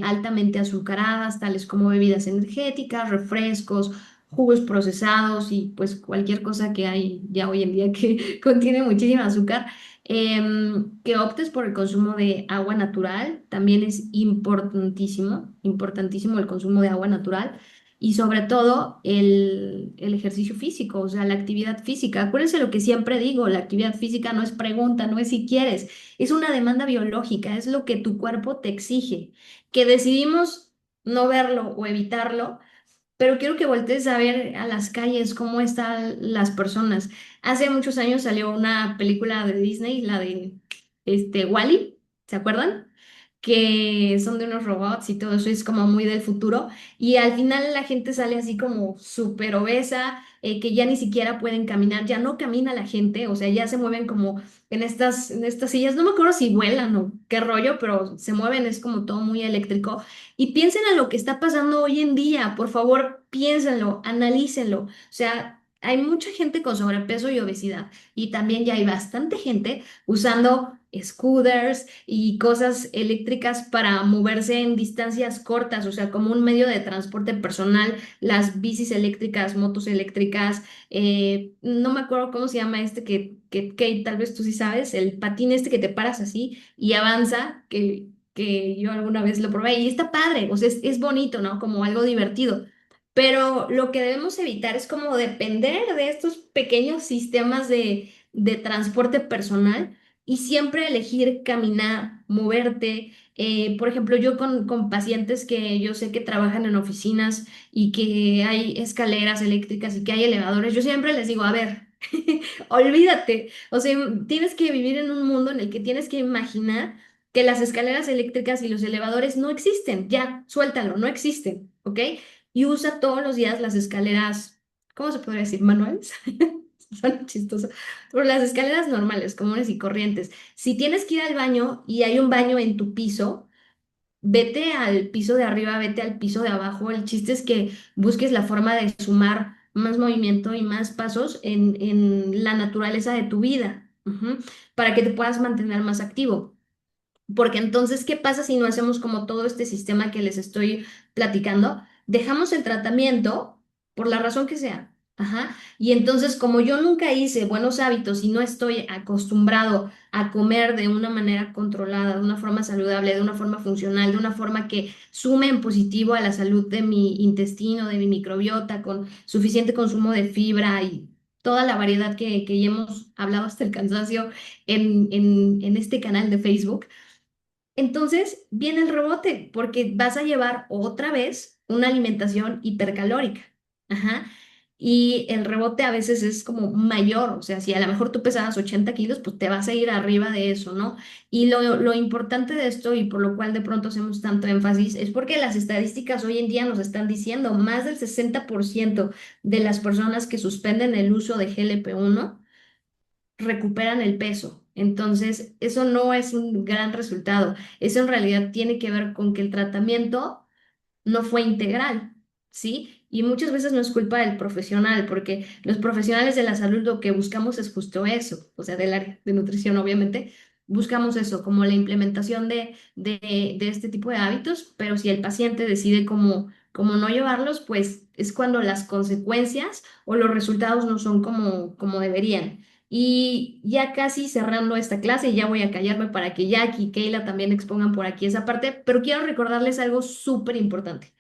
altamente azucaradas, tales como bebidas energéticas, refrescos, jugos procesados y pues cualquier cosa que hay ya hoy en día que contiene muchísima azúcar. Que optes por el consumo de agua natural, también es importantísimo, importantísimo el consumo de agua natural y sobre todo el ejercicio físico, o sea, la actividad física. Acuérdense lo que siempre digo, la actividad física no es pregunta, no es si quieres, es una demanda biológica, es lo que tu cuerpo te exige. Que decidimos no verlo o evitarlo, pero quiero que voltees a ver a las calles cómo están las personas. Hace muchos años salió una película de Disney, la de Wall-E, ¿se acuerdan? Que son de unos robots y todo eso es como muy del futuro. Y al final la gente sale así como súper obesa, que ya ni siquiera pueden caminar, ya no camina la gente, o sea, ya se mueven como en estas sillas. No me acuerdo si vuelan o qué rollo, pero se mueven, es como todo muy eléctrico. Y piensen en lo que está pasando hoy en día, por favor, piénsenlo, analícenlo. O sea, hay mucha gente con sobrepeso y obesidad y también ya hay bastante gente usando scooters y cosas eléctricas para moverse en distancias cortas, o sea, como un medio de transporte personal, las bicis eléctricas, motos eléctricas, no me acuerdo cómo se llama que tal vez tú sí sabes, el patín que te paras así y avanza, que yo alguna vez lo probé y está padre, o sea, es bonito, ¿no? Como algo divertido. Pero lo que debemos evitar es como depender de estos pequeños sistemas de transporte personal y siempre elegir caminar, moverte. Por ejemplo, yo con pacientes que yo sé que trabajan en oficinas y que hay escaleras eléctricas y que hay elevadores, yo siempre les digo, a ver, olvídate, o sea, tienes que vivir en un mundo en el que tienes que imaginar que las escaleras eléctricas y los elevadores no existen, ya, suéltalo, no existen, ¿ok? Y usa todos los días las escaleras, ¿cómo se podría decir? ¿Manuales? Son chistosas. Pero las escaleras normales, comunes y corrientes. Si tienes que ir al baño y hay un baño en tu piso, vete al piso de arriba, vete al piso de abajo. El chiste es que busques la forma de sumar más movimiento y más pasos en la naturaleza de tu vida, para que te puedas mantener más activo. Porque entonces, ¿qué pasa si no hacemos como todo este sistema que les estoy platicando? Dejamos el tratamiento por la razón que sea. Ajá. Y entonces, como yo nunca hice buenos hábitos y no estoy acostumbrado a comer de una manera controlada, de una forma saludable, de una forma funcional, de una forma que sume en positivo a la salud de mi intestino, de mi microbiota, con suficiente consumo de fibra y toda la variedad que ya hemos hablado hasta el cansancio en este canal de Facebook, entonces viene el rebote porque vas a llevar otra vez una alimentación hipercalórica. Ajá. Y el rebote a veces es como mayor, o sea, si a lo mejor tú pesabas 80 kilos, pues te vas a ir arriba de eso, ¿no? Y lo importante de esto y por lo cual de pronto hacemos tanto énfasis es porque las estadísticas hoy en día nos están diciendo más del 60% de las personas que suspenden el uso de GLP-1 recuperan el peso. Entonces, eso no es un gran resultado. Eso en realidad tiene que ver con que el tratamiento no fue integral, ¿sí? Y muchas veces no es culpa del profesional, porque los profesionales de la salud lo que buscamos es justo eso, o sea, del área de nutrición, obviamente. Buscamos eso, como la implementación de este tipo de hábitos, pero si el paciente decide como no llevarlos, pues es cuando las consecuencias o los resultados no son como deberían. Y ya casi cerrando esta clase, ya voy a callarme para que Jackie y Keila también expongan por aquí esa parte, pero quiero recordarles algo súper importante.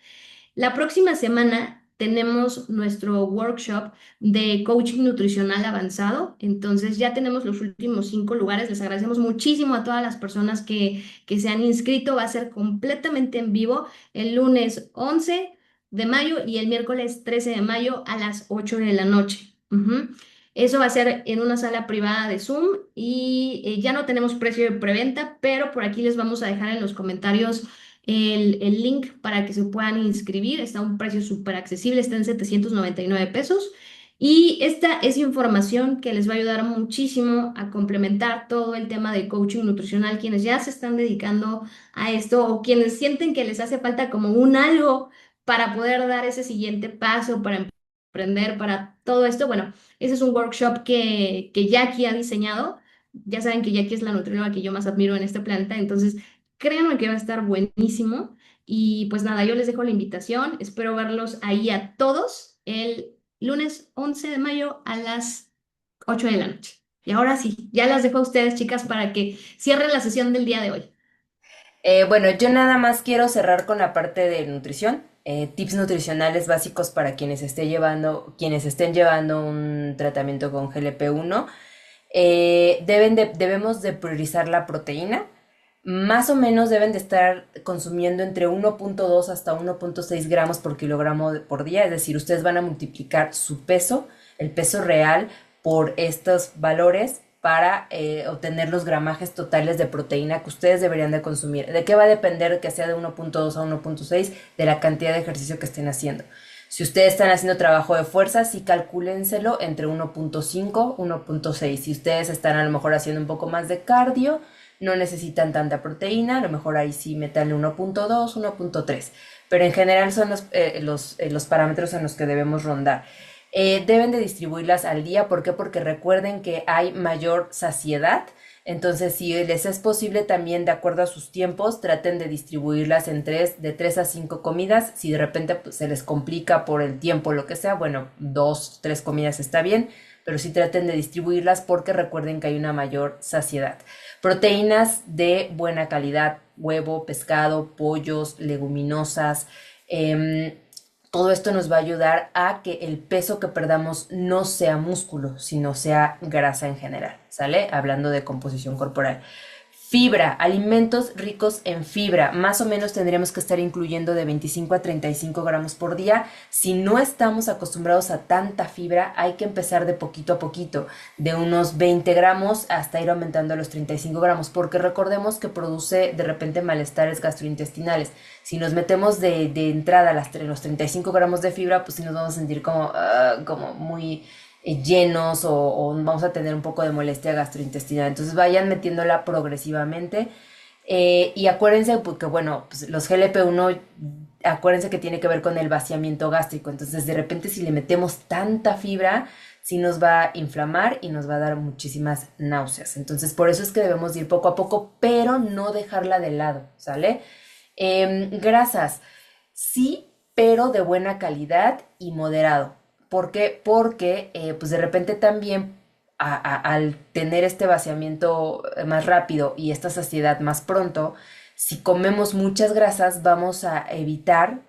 La próxima semana tenemos nuestro workshop de coaching nutricional avanzado. Entonces ya tenemos los últimos 5 lugares. Les agradecemos muchísimo a todas las personas que se han inscrito. Va a ser completamente en vivo el lunes 11 de mayo y el miércoles 13 de mayo a las 8 de la noche. Ujú. Eso va a ser en una sala privada de Zoom y ya no tenemos precio de preventa, pero por aquí les vamos a dejar en los comentarios el link para que se puedan inscribir. Está a un precio súper accesible, está en 799 pesos. Y esta es información que les va a ayudar muchísimo a complementar todo el tema de coaching nutricional, quienes ya se están dedicando a esto o quienes sienten que les hace falta como un algo para poder dar ese siguiente paso, para emprender, para todo esto. Bueno, ese es un workshop que Jackie ha diseñado. Ya saben que Jackie es la nutrióloga que yo más admiro en este planeta, entonces créanme que va a estar buenísimo. Y pues nada, yo les dejo la invitación. Espero verlos ahí a todos el lunes 11 de mayo a las 8 de la noche. Y ahora sí, ya las dejo a ustedes, chicas, para que cierren la sesión del día de hoy. Bueno, yo nada más quiero cerrar con la parte de nutrición. Tips nutricionales básicos para quienes estén llevando un tratamiento con GLP-1. Debemos de priorizar la proteína. Más o menos deben de estar consumiendo entre 1.2 hasta 1.6 gramos por kilogramo por día. Es decir, ustedes van a multiplicar su peso, el peso real, por estos valores para obtener los gramajes totales de proteína que ustedes deberían de consumir. ¿De qué va a depender que sea de 1.2 a 1.6? De la cantidad de ejercicio que estén haciendo. Si ustedes están haciendo trabajo de fuerza, sí calcúlenselo entre 1.5 y 1.6. Si ustedes están a lo mejor haciendo un poco más de cardio, no necesitan tanta proteína, a lo mejor ahí sí metanle 1.2, 1.3. Pero en general son los parámetros en los que debemos rondar. Deben de distribuirlas al día. ¿Por qué? Porque recuerden que hay mayor saciedad. Entonces, si les es posible también, de acuerdo a sus tiempos, traten de distribuirlas de 3 a 5 comidas. Si de repente pues, se les complica por el tiempo o lo que sea, bueno, 2, 3 comidas está bien, pero sí traten de distribuirlas porque recuerden que hay una mayor saciedad. Proteínas de buena calidad, huevo, pescado, pollos, leguminosas. Todo esto nos va a ayudar a que el peso que perdamos no sea músculo, sino sea grasa en general, ¿sale? Hablando de composición corporal. Fibra, alimentos ricos en fibra. Más o menos tendríamos que estar incluyendo de 25 a 35 gramos por día. Si no estamos acostumbrados a tanta fibra, hay que empezar de poquito a poquito, de unos 20 gramos hasta ir aumentando a los 35 gramos, porque recordemos que produce de repente malestares gastrointestinales. Si nos metemos de entrada a los 35 gramos de fibra, pues sí nos vamos a sentir como muy llenos o vamos a tener un poco de molestia gastrointestinal. Entonces vayan metiéndola progresivamente. Y acuérdense porque, bueno, pues los GLP-1, acuérdense que tiene que ver con el vaciamiento gástrico. Entonces, de repente, si le metemos tanta fibra, sí nos va a inflamar y nos va a dar muchísimas náuseas. Entonces, por eso es que debemos ir poco a poco, pero no dejarla de lado, ¿sale? Grasas, sí, pero de buena calidad y moderado. ¿Por qué? Porque pues de repente también al tener este vaciamiento más rápido y esta saciedad más pronto, si comemos muchas grasas vamos a evitar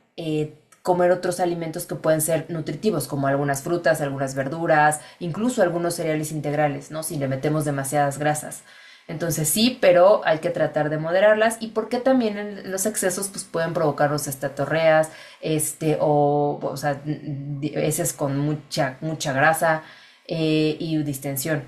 comer otros alimentos que pueden ser nutritivos, como algunas frutas, algunas verduras, incluso algunos cereales integrales, ¿no? Si le metemos demasiadas grasas. Entonces sí, pero hay que tratar de moderarlas y porque también los excesos pues pueden provocarnos estatorreas, o sea, heces con mucha grasa y distensión.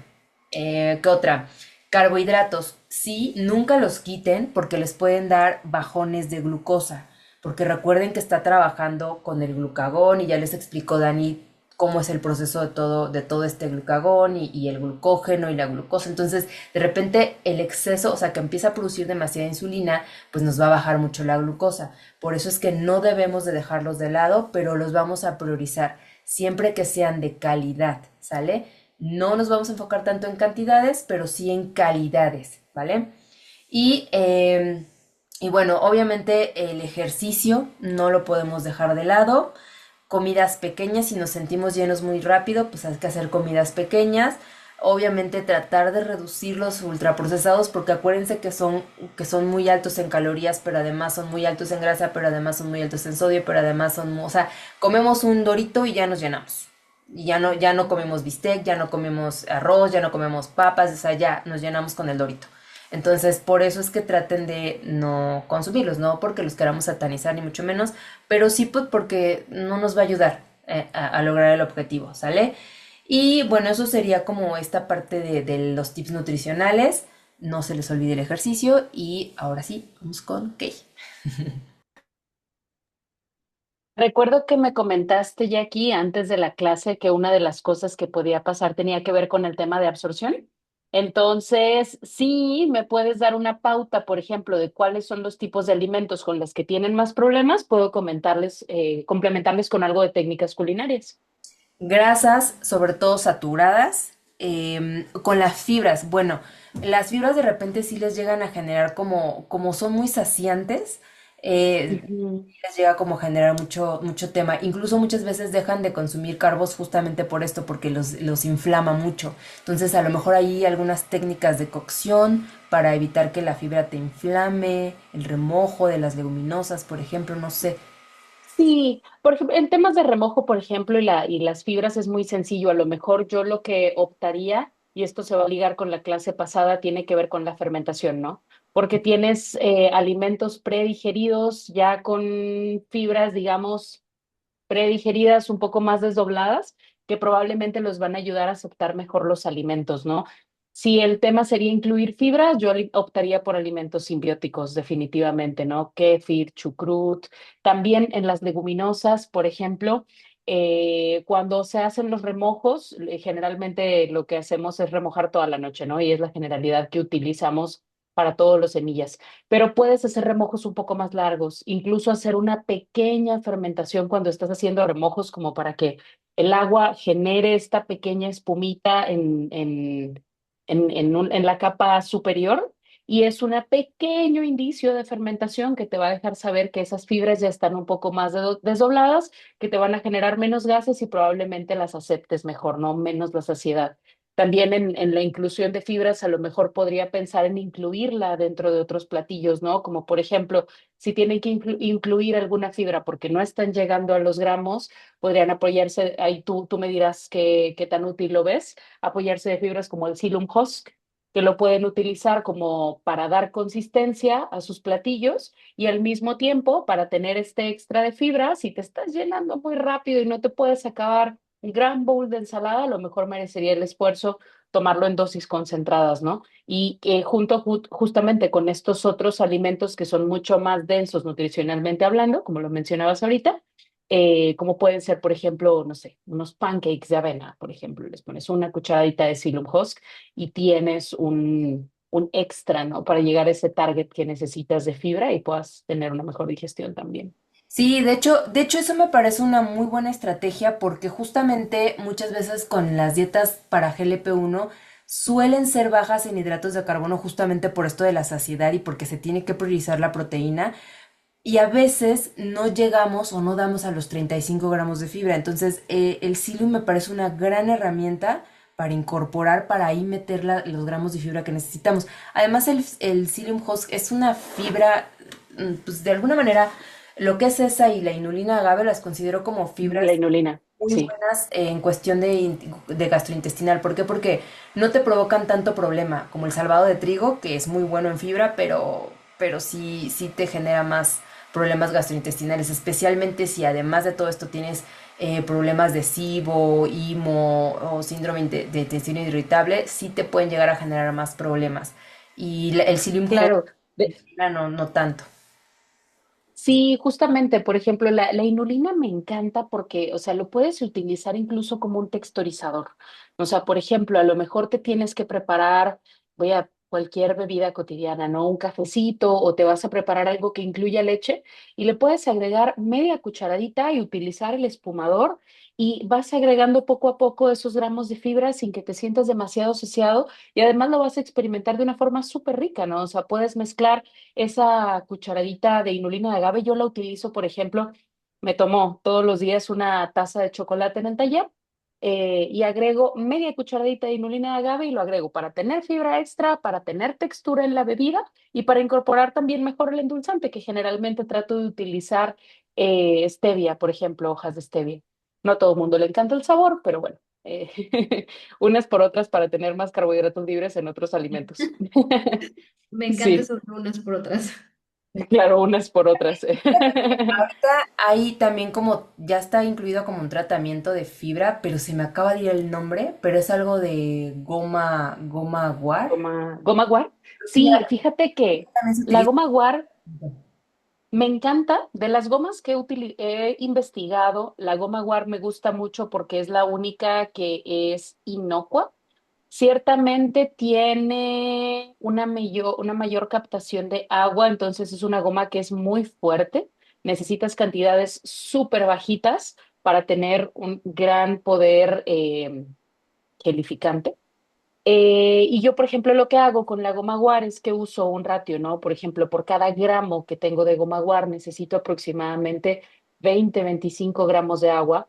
¿Qué otra? Carbohidratos, sí, nunca los quiten porque les pueden dar bajones de glucosa, porque recuerden que está trabajando con el glucagón y ya les explicó Dani cómo es el proceso de todo este glucagón y el glucógeno y la glucosa. Entonces, de repente el exceso, o sea, que empieza a producir demasiada insulina, pues nos va a bajar mucho la glucosa. Por eso es que no debemos de dejarlos de lado, pero los vamos a priorizar siempre que sean de calidad, ¿sale? No nos vamos a enfocar tanto en cantidades, pero sí en calidades, ¿vale? Y bueno, obviamente el ejercicio no lo podemos dejar de lado. Comidas pequeñas, si nos sentimos llenos muy rápido, pues hay que hacer comidas pequeñas. Obviamente tratar de reducir los ultraprocesados porque acuérdense que son muy altos en calorías, pero además son muy altos en grasa, pero además son muy altos en sodio, pero además o sea, comemos un dorito y ya nos llenamos. Y ya no comemos bistec, ya no comemos arroz, ya no comemos papas, o sea, ya nos llenamos con el dorito. Entonces, por eso es que traten de no consumirlos, no porque los queramos satanizar ni mucho menos, pero sí pues porque no nos va a ayudar a lograr el objetivo, ¿sale? Y bueno, eso sería como esta parte de los tips nutricionales. No se les olvide el ejercicio y ahora sí, vamos con Kay. Recuerdo que me comentaste, Jackie, antes de la clase que una de las cosas que podía pasar tenía que ver con el tema de absorción. Entonces, sí, me puedes dar una pauta, por ejemplo, de cuáles son los tipos de alimentos con los que tienen más problemas. Puedo comentarles, complementarles con algo de técnicas culinarias. Grasas, sobre todo saturadas, con las fibras. Bueno, las fibras de repente sí les llegan a generar como son muy saciantes, Ujú. les llega como a generar mucho tema. Incluso muchas veces dejan de consumir carbos justamente por esto, porque los inflama mucho. Entonces, a lo mejor hay algunas técnicas de cocción para evitar que la fibra te inflame, el remojo de las leguminosas, por ejemplo, no sé. Sí, por ejemplo, en temas de remojo, por ejemplo, y las fibras es muy sencillo. A lo mejor yo lo que optaría, y esto se va a ligar con la clase pasada, tiene que ver con la fermentación, ¿no? Porque tienes alimentos predigeridos ya con fibras, digamos, predigeridas, un poco más desdobladas, que probablemente los van a ayudar a aceptar mejor los alimentos, ¿no? Si el tema sería incluir fibras, yo optaría por alimentos simbióticos, definitivamente, ¿no? Kéfir, chucrut. También en las leguminosas, por ejemplo, cuando se hacen los remojos, generalmente lo que hacemos es remojar toda la noche, ¿no? Y es la generalidad que utilizamos para todos los semillas, pero puedes hacer remojos un poco más largos, incluso hacer una pequeña fermentación cuando estás haciendo remojos como para que el agua genere esta pequeña espumita en la capa superior y es un pequeño indicio de fermentación que te va a dejar saber que esas fibras ya están un poco más desdobladas, que te van a generar menos gases y probablemente las aceptes mejor, ¿no? Menos la saciedad. También en la inclusión de fibras, a lo mejor podría pensar en incluirla dentro de otros platillos, ¿no? Como por ejemplo, si tienen que incluir alguna fibra porque no están llegando a los gramos, podrían apoyarse, ahí tú me dirás qué tan útil lo ves, apoyarse de fibras como el psyllium husk, que lo pueden utilizar como para dar consistencia a sus platillos y al mismo tiempo para tener este extra de fibra, si te estás llenando muy rápido y no te puedes acabar un gran bowl de ensalada, a lo mejor merecería el esfuerzo tomarlo en dosis concentradas, ¿no? Y justamente con estos otros alimentos que son mucho más densos nutricionalmente hablando, como lo mencionabas ahorita, como pueden ser, por ejemplo, no sé, unos pancakes de avena, por ejemplo, les pones una cucharadita de psyllium husk y tienes un extra, ¿no? Para llegar a ese target que necesitas de fibra y puedas tener una mejor digestión también. Sí, de hecho eso me parece una muy buena estrategia porque justamente muchas veces con las dietas para GLP-1 suelen ser bajas en hidratos de carbono justamente por esto de la saciedad y porque se tiene que priorizar la proteína y a veces no llegamos o no damos a los 35 gramos de fibra. Entonces el psyllium me parece una gran herramienta para incorporar, para ahí meter los gramos de fibra que necesitamos. Además el psyllium husk es una fibra, pues de alguna manera lo que es esa y la inulina agave las considero como La fibras inulina, muy sí. buenas en cuestión de gastrointestinal. ¿Por qué? Porque no te provocan tanto problema como el salvado de trigo, que es muy bueno en fibra, pero sí te genera más problemas gastrointestinales, especialmente si además de todo esto tienes problemas de SIBO, IMO o síndrome de intestino irritable, sí te pueden llegar a generar más problemas. Y el psyllium husk Claro. en fibra no tanto. Sí, justamente, por ejemplo, la inulina me encanta porque, o sea, lo puedes utilizar incluso como un texturizador. O sea, por ejemplo, a lo mejor te tienes que preparar, voy a cualquier bebida cotidiana, ¿no? Un cafecito o te vas a preparar algo que incluya leche y le puedes agregar media cucharadita y utilizar el espumador y vas agregando poco a poco esos gramos de fibra sin que te sientas demasiado saciado y además lo vas a experimentar de una forma súper rica, ¿no? O sea, puedes mezclar esa cucharadita de inulina de agave. Yo la utilizo, por ejemplo, me tomo todos los días una taza de chocolate en el taller y agrego media cucharadita de inulina de agave y lo agrego para tener fibra extra, para tener textura en la bebida y para incorporar también mejor el endulzante, que generalmente trato de utilizar stevia, por ejemplo, hojas de stevia. No a todo el mundo le encanta el sabor, pero bueno, eh, unas por otras para tener más carbohidratos libres en otros alimentos. Me encanta Sí, eso de unas por otras. claro, unas por otras. Ahorita ahí también como ya está incluido como un tratamiento de fibra, pero se me acaba de ir el nombre, pero es algo de goma guar. Goma guar. Creo que Sí, ya fíjate que también se la utiliza. goma guar me encanta. De las gomas que he investigado, la goma guar me gusta mucho porque es la única que es inocua. Ciertamente tiene una mayor captación de agua, entonces es una goma que es muy fuerte. Necesitas cantidades súper bajitas para tener un gran poder gelificante. Y yo, por ejemplo, lo que hago con la goma guar es que uso un ratio, ¿no? Por ejemplo, por cada gramo que tengo de goma guar necesito aproximadamente 20-25 gramos de agua.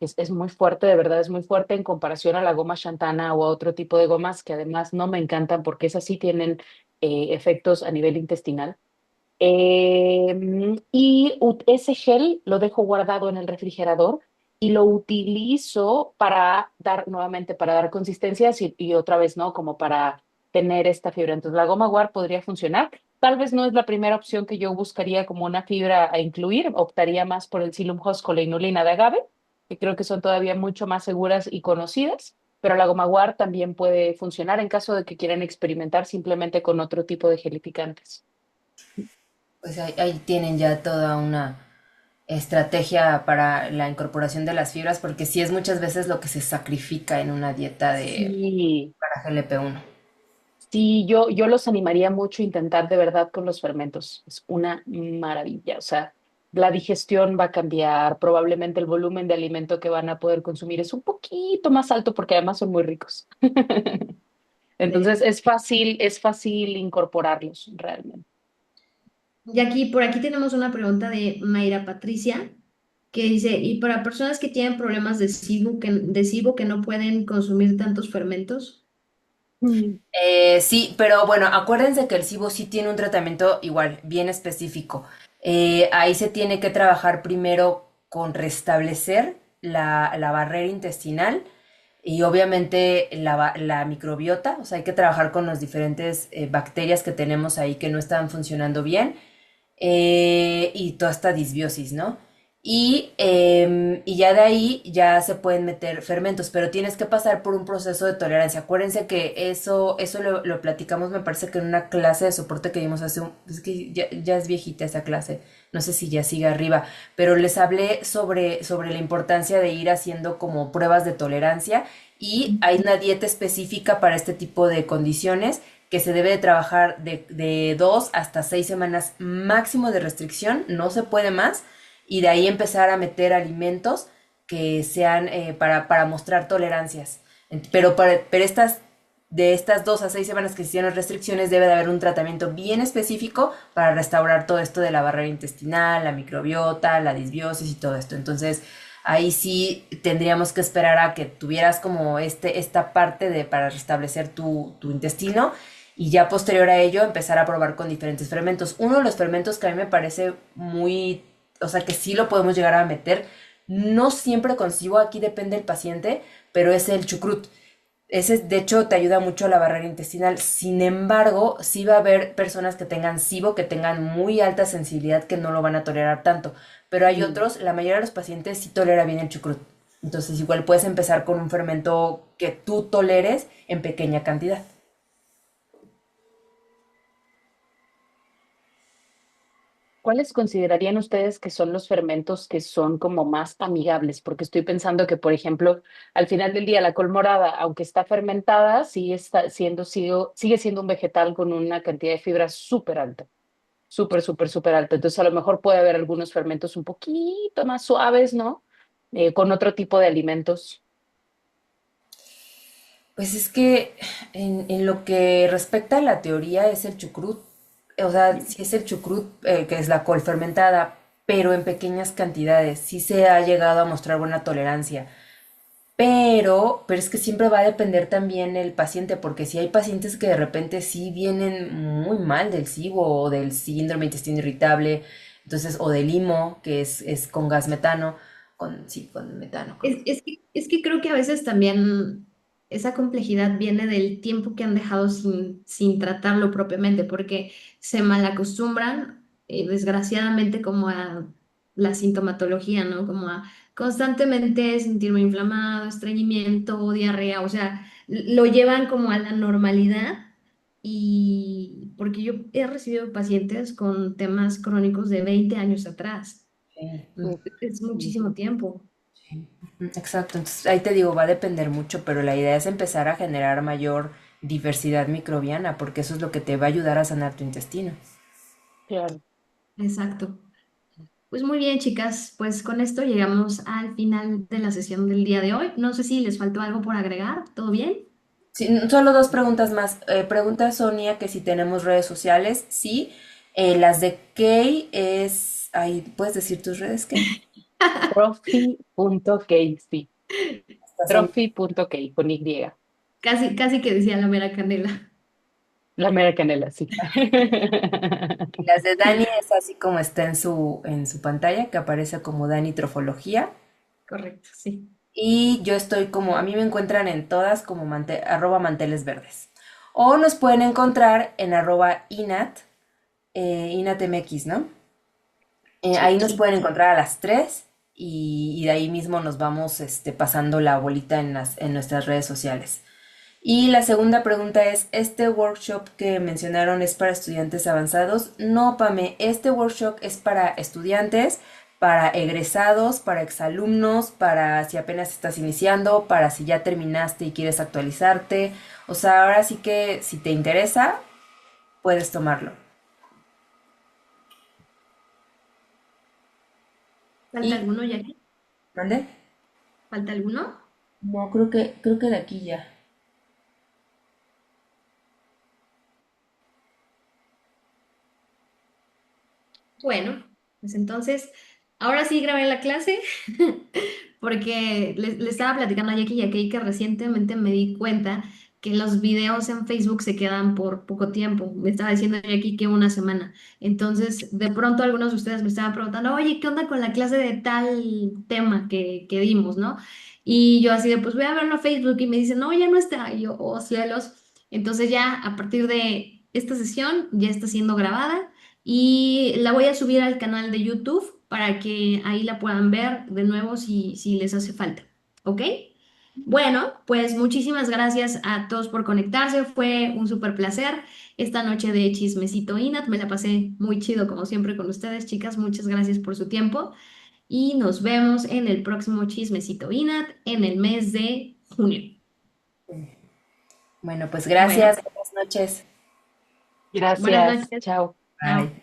Es muy fuerte, de verdad es muy fuerte en comparación a la goma Shantana o a otro tipo de gomas que además no me encantan porque esas sí tienen efectos a nivel intestinal. Ese gel lo dejo guardado en el refrigerador y lo utilizo para dar, nuevamente, para dar consistencias y otra vez, ¿no? Como para tener esta fibra. Entonces, la goma guar podría funcionar. Tal vez no es la primera opción que yo buscaría como una fibra a incluir. Optaría más por el Psyllium husk o la inulina de agave, que creo que son todavía mucho más seguras y conocidas. Pero la goma guar también puede funcionar en caso de que quieran experimentar simplemente con otro tipo de gelificantes. Pues ahí tienen ya toda una estrategia para la incorporación de las fibras, porque sí es muchas veces lo que se sacrifica en una dieta de Sí, para GLP-1. sí, yo los animaría mucho a intentar de verdad con los fermentos. Es una maravilla. O sea, la digestión va a cambiar, probablemente el volumen de alimento que van a poder consumir es un poquito más alto porque además son muy ricos. Entonces es fácil incorporarlos realmente. Y aquí, por aquí tenemos una pregunta de Mayra Patricia, que dice, ¿y para personas que tienen problemas de SIBO que no pueden consumir tantos fermentos? Mm. Sí, pero bueno, acuérdense que el SIBO sí tiene un tratamiento igual, bien específico. Ahí se tiene que trabajar primero con restablecer la barrera intestinal y obviamente la microbiota, o sea, hay que trabajar con las diferentes bacterias que tenemos ahí que no están funcionando bien y toda esta disbiosis, ¿no? Y ya de ahí ya se pueden meter fermentos, pero tienes que pasar por un proceso de tolerancia. Acuérdense que eso lo platicamos, me parece que en una clase de soporte que dimos hace un... Es que ya es viejita esa clase, no sé si ya sigue arriba, pero les hablé sobre la importancia de ir haciendo como pruebas de tolerancia y hay una dieta específica para este tipo de condiciones que se debe de trabajar de 2 hasta 6 semanas máximo de restricción, no se puede más, y de ahí empezar a meter alimentos que sean para mostrar tolerancias. Pero de estas 2 a 6 semanas que se hicieron restricciones debe de haber un tratamiento bien específico para restaurar todo esto de la barrera intestinal, la microbiota, la disbiosis y todo esto. Entonces, ahí sí tendríamos que esperar a que tuvieras como esta parte para restablecer tu intestino y ya posterior a ello empezar a probar con diferentes fermentos. Uno de los fermentos que a mí me parece muy, o sea, que sí lo podemos llegar a meter, no siempre consigo, aquí depende del paciente, pero es el chucrut. Ese, de hecho, te ayuda mucho a la barrera intestinal. Sin embargo, sí va a haber personas que tengan SIBO, que tengan muy alta sensibilidad, que no lo van a tolerar tanto. Pero hay Mm. otros, la mayoría de los pacientes sí tolera bien el chucrut. Entonces, igual puedes empezar con un fermento que tú toleres en pequeña cantidad. ¿Cuáles considerarían ustedes que son los fermentos que son como más amigables? Porque estoy pensando que, por ejemplo, al final del día la col morada, aunque está fermentada, sigue siendo un vegetal con una cantidad de fibra súper alta, súper, súper, súper alta. Entonces, a lo mejor puede haber algunos fermentos un poquito más suaves, ¿no? Con otro tipo de alimentos. Pues es que en lo que respecta a la teoría es el chucrut, o sea, sí es el chucrut, que es la col fermentada, pero en pequeñas cantidades, sí se ha llegado a mostrar buena tolerancia. Pero es que siempre va a depender también el paciente, porque si hay pacientes que de repente sí vienen muy mal del SIBO o del síndrome de intestino irritable, entonces, o del IMO, que es con gas metano, sí, con metano, Es, creo. es que creo que a veces también esa complejidad viene del tiempo que han dejado sin tratarlo propiamente, porque se malacostumbran, desgraciadamente, como a la sintomatología, ¿no? Como a constantemente sentirme inflamado, estreñimiento, diarrea, o sea, lo llevan como a la normalidad. Y porque yo he recibido pacientes con temas crónicos de 20 años atrás. Sí. Uf, Es sí. muchísimo tiempo. Sí, exacto. Entonces, ahí te digo, va a depender mucho, pero la idea es empezar a generar mayor diversidad microbiana, porque eso es lo que te va a ayudar a sanar tu intestino. Claro. Exacto. Pues muy bien, chicas, pues con esto llegamos al final de la sesión del día de hoy. No sé si les faltó algo por agregar. ¿Todo bien? Sí, solo dos preguntas más. Pregunta Sonia que si tenemos redes sociales. Sí. Las de Kay es... Ay, ¿puedes decir tus redes, Kay? Trophy.casey. Estas son... Trophy.k con Y. Casi, casi que decía la mera canela. La mera canela, sí. Y las de Dani es así como está en su pantalla, que aparece como Dani Trofología. Correcto, sí. Y yo estoy como, a mí me encuentran en todas como arroba manteles verdes. O nos pueden encontrar en arroba inat, inatmx, ¿no? Ahí Sí. nos pueden encontrar a las 3 y de ahí mismo nos vamos pasando la bolita en nuestras redes sociales. Y la segunda pregunta es, ¿este workshop que mencionaron es para estudiantes avanzados? No, Pame, este workshop es para estudiantes, para egresados, para exalumnos, para si apenas estás iniciando, para si ya terminaste y quieres actualizarte. O sea, ahora sí que si te interesa, puedes tomarlo. ¿Falta ¿Y alguno, Jackie? mande? ¿Falta alguno? No, creo que de aquí ya. Bueno, pues entonces, ahora sí grabé la clase porque le estaba platicando a Jackie y a Kay que recientemente me di cuenta que los videos en Facebook se quedan por poco tiempo. Me estaba diciendo Jackie que una semana. Entonces, de pronto algunos de ustedes me estaban preguntando, oye, ¿qué onda con la clase de tal tema que dimos, no? Y yo así de, pues voy a verlo a Facebook y me dicen, no, ya no está. Y yo, oh cielos. Entonces ya a partir de esta sesión ya está siendo grabada y la voy a subir al canal de YouTube para que ahí la puedan ver de nuevo si les hace falta. ¿Ok? Bueno, pues muchísimas gracias a todos por conectarse. Fue un súper placer esta noche de Chismecito Inat. Me la pasé muy chido como siempre con ustedes, chicas. Muchas gracias por su tiempo y nos vemos en el próximo Chismecito Inat en el mes de junio. Bueno, pues Bueno, gracias, buenas noches. buenas Gracias. noches. Chao. Bye. Chao.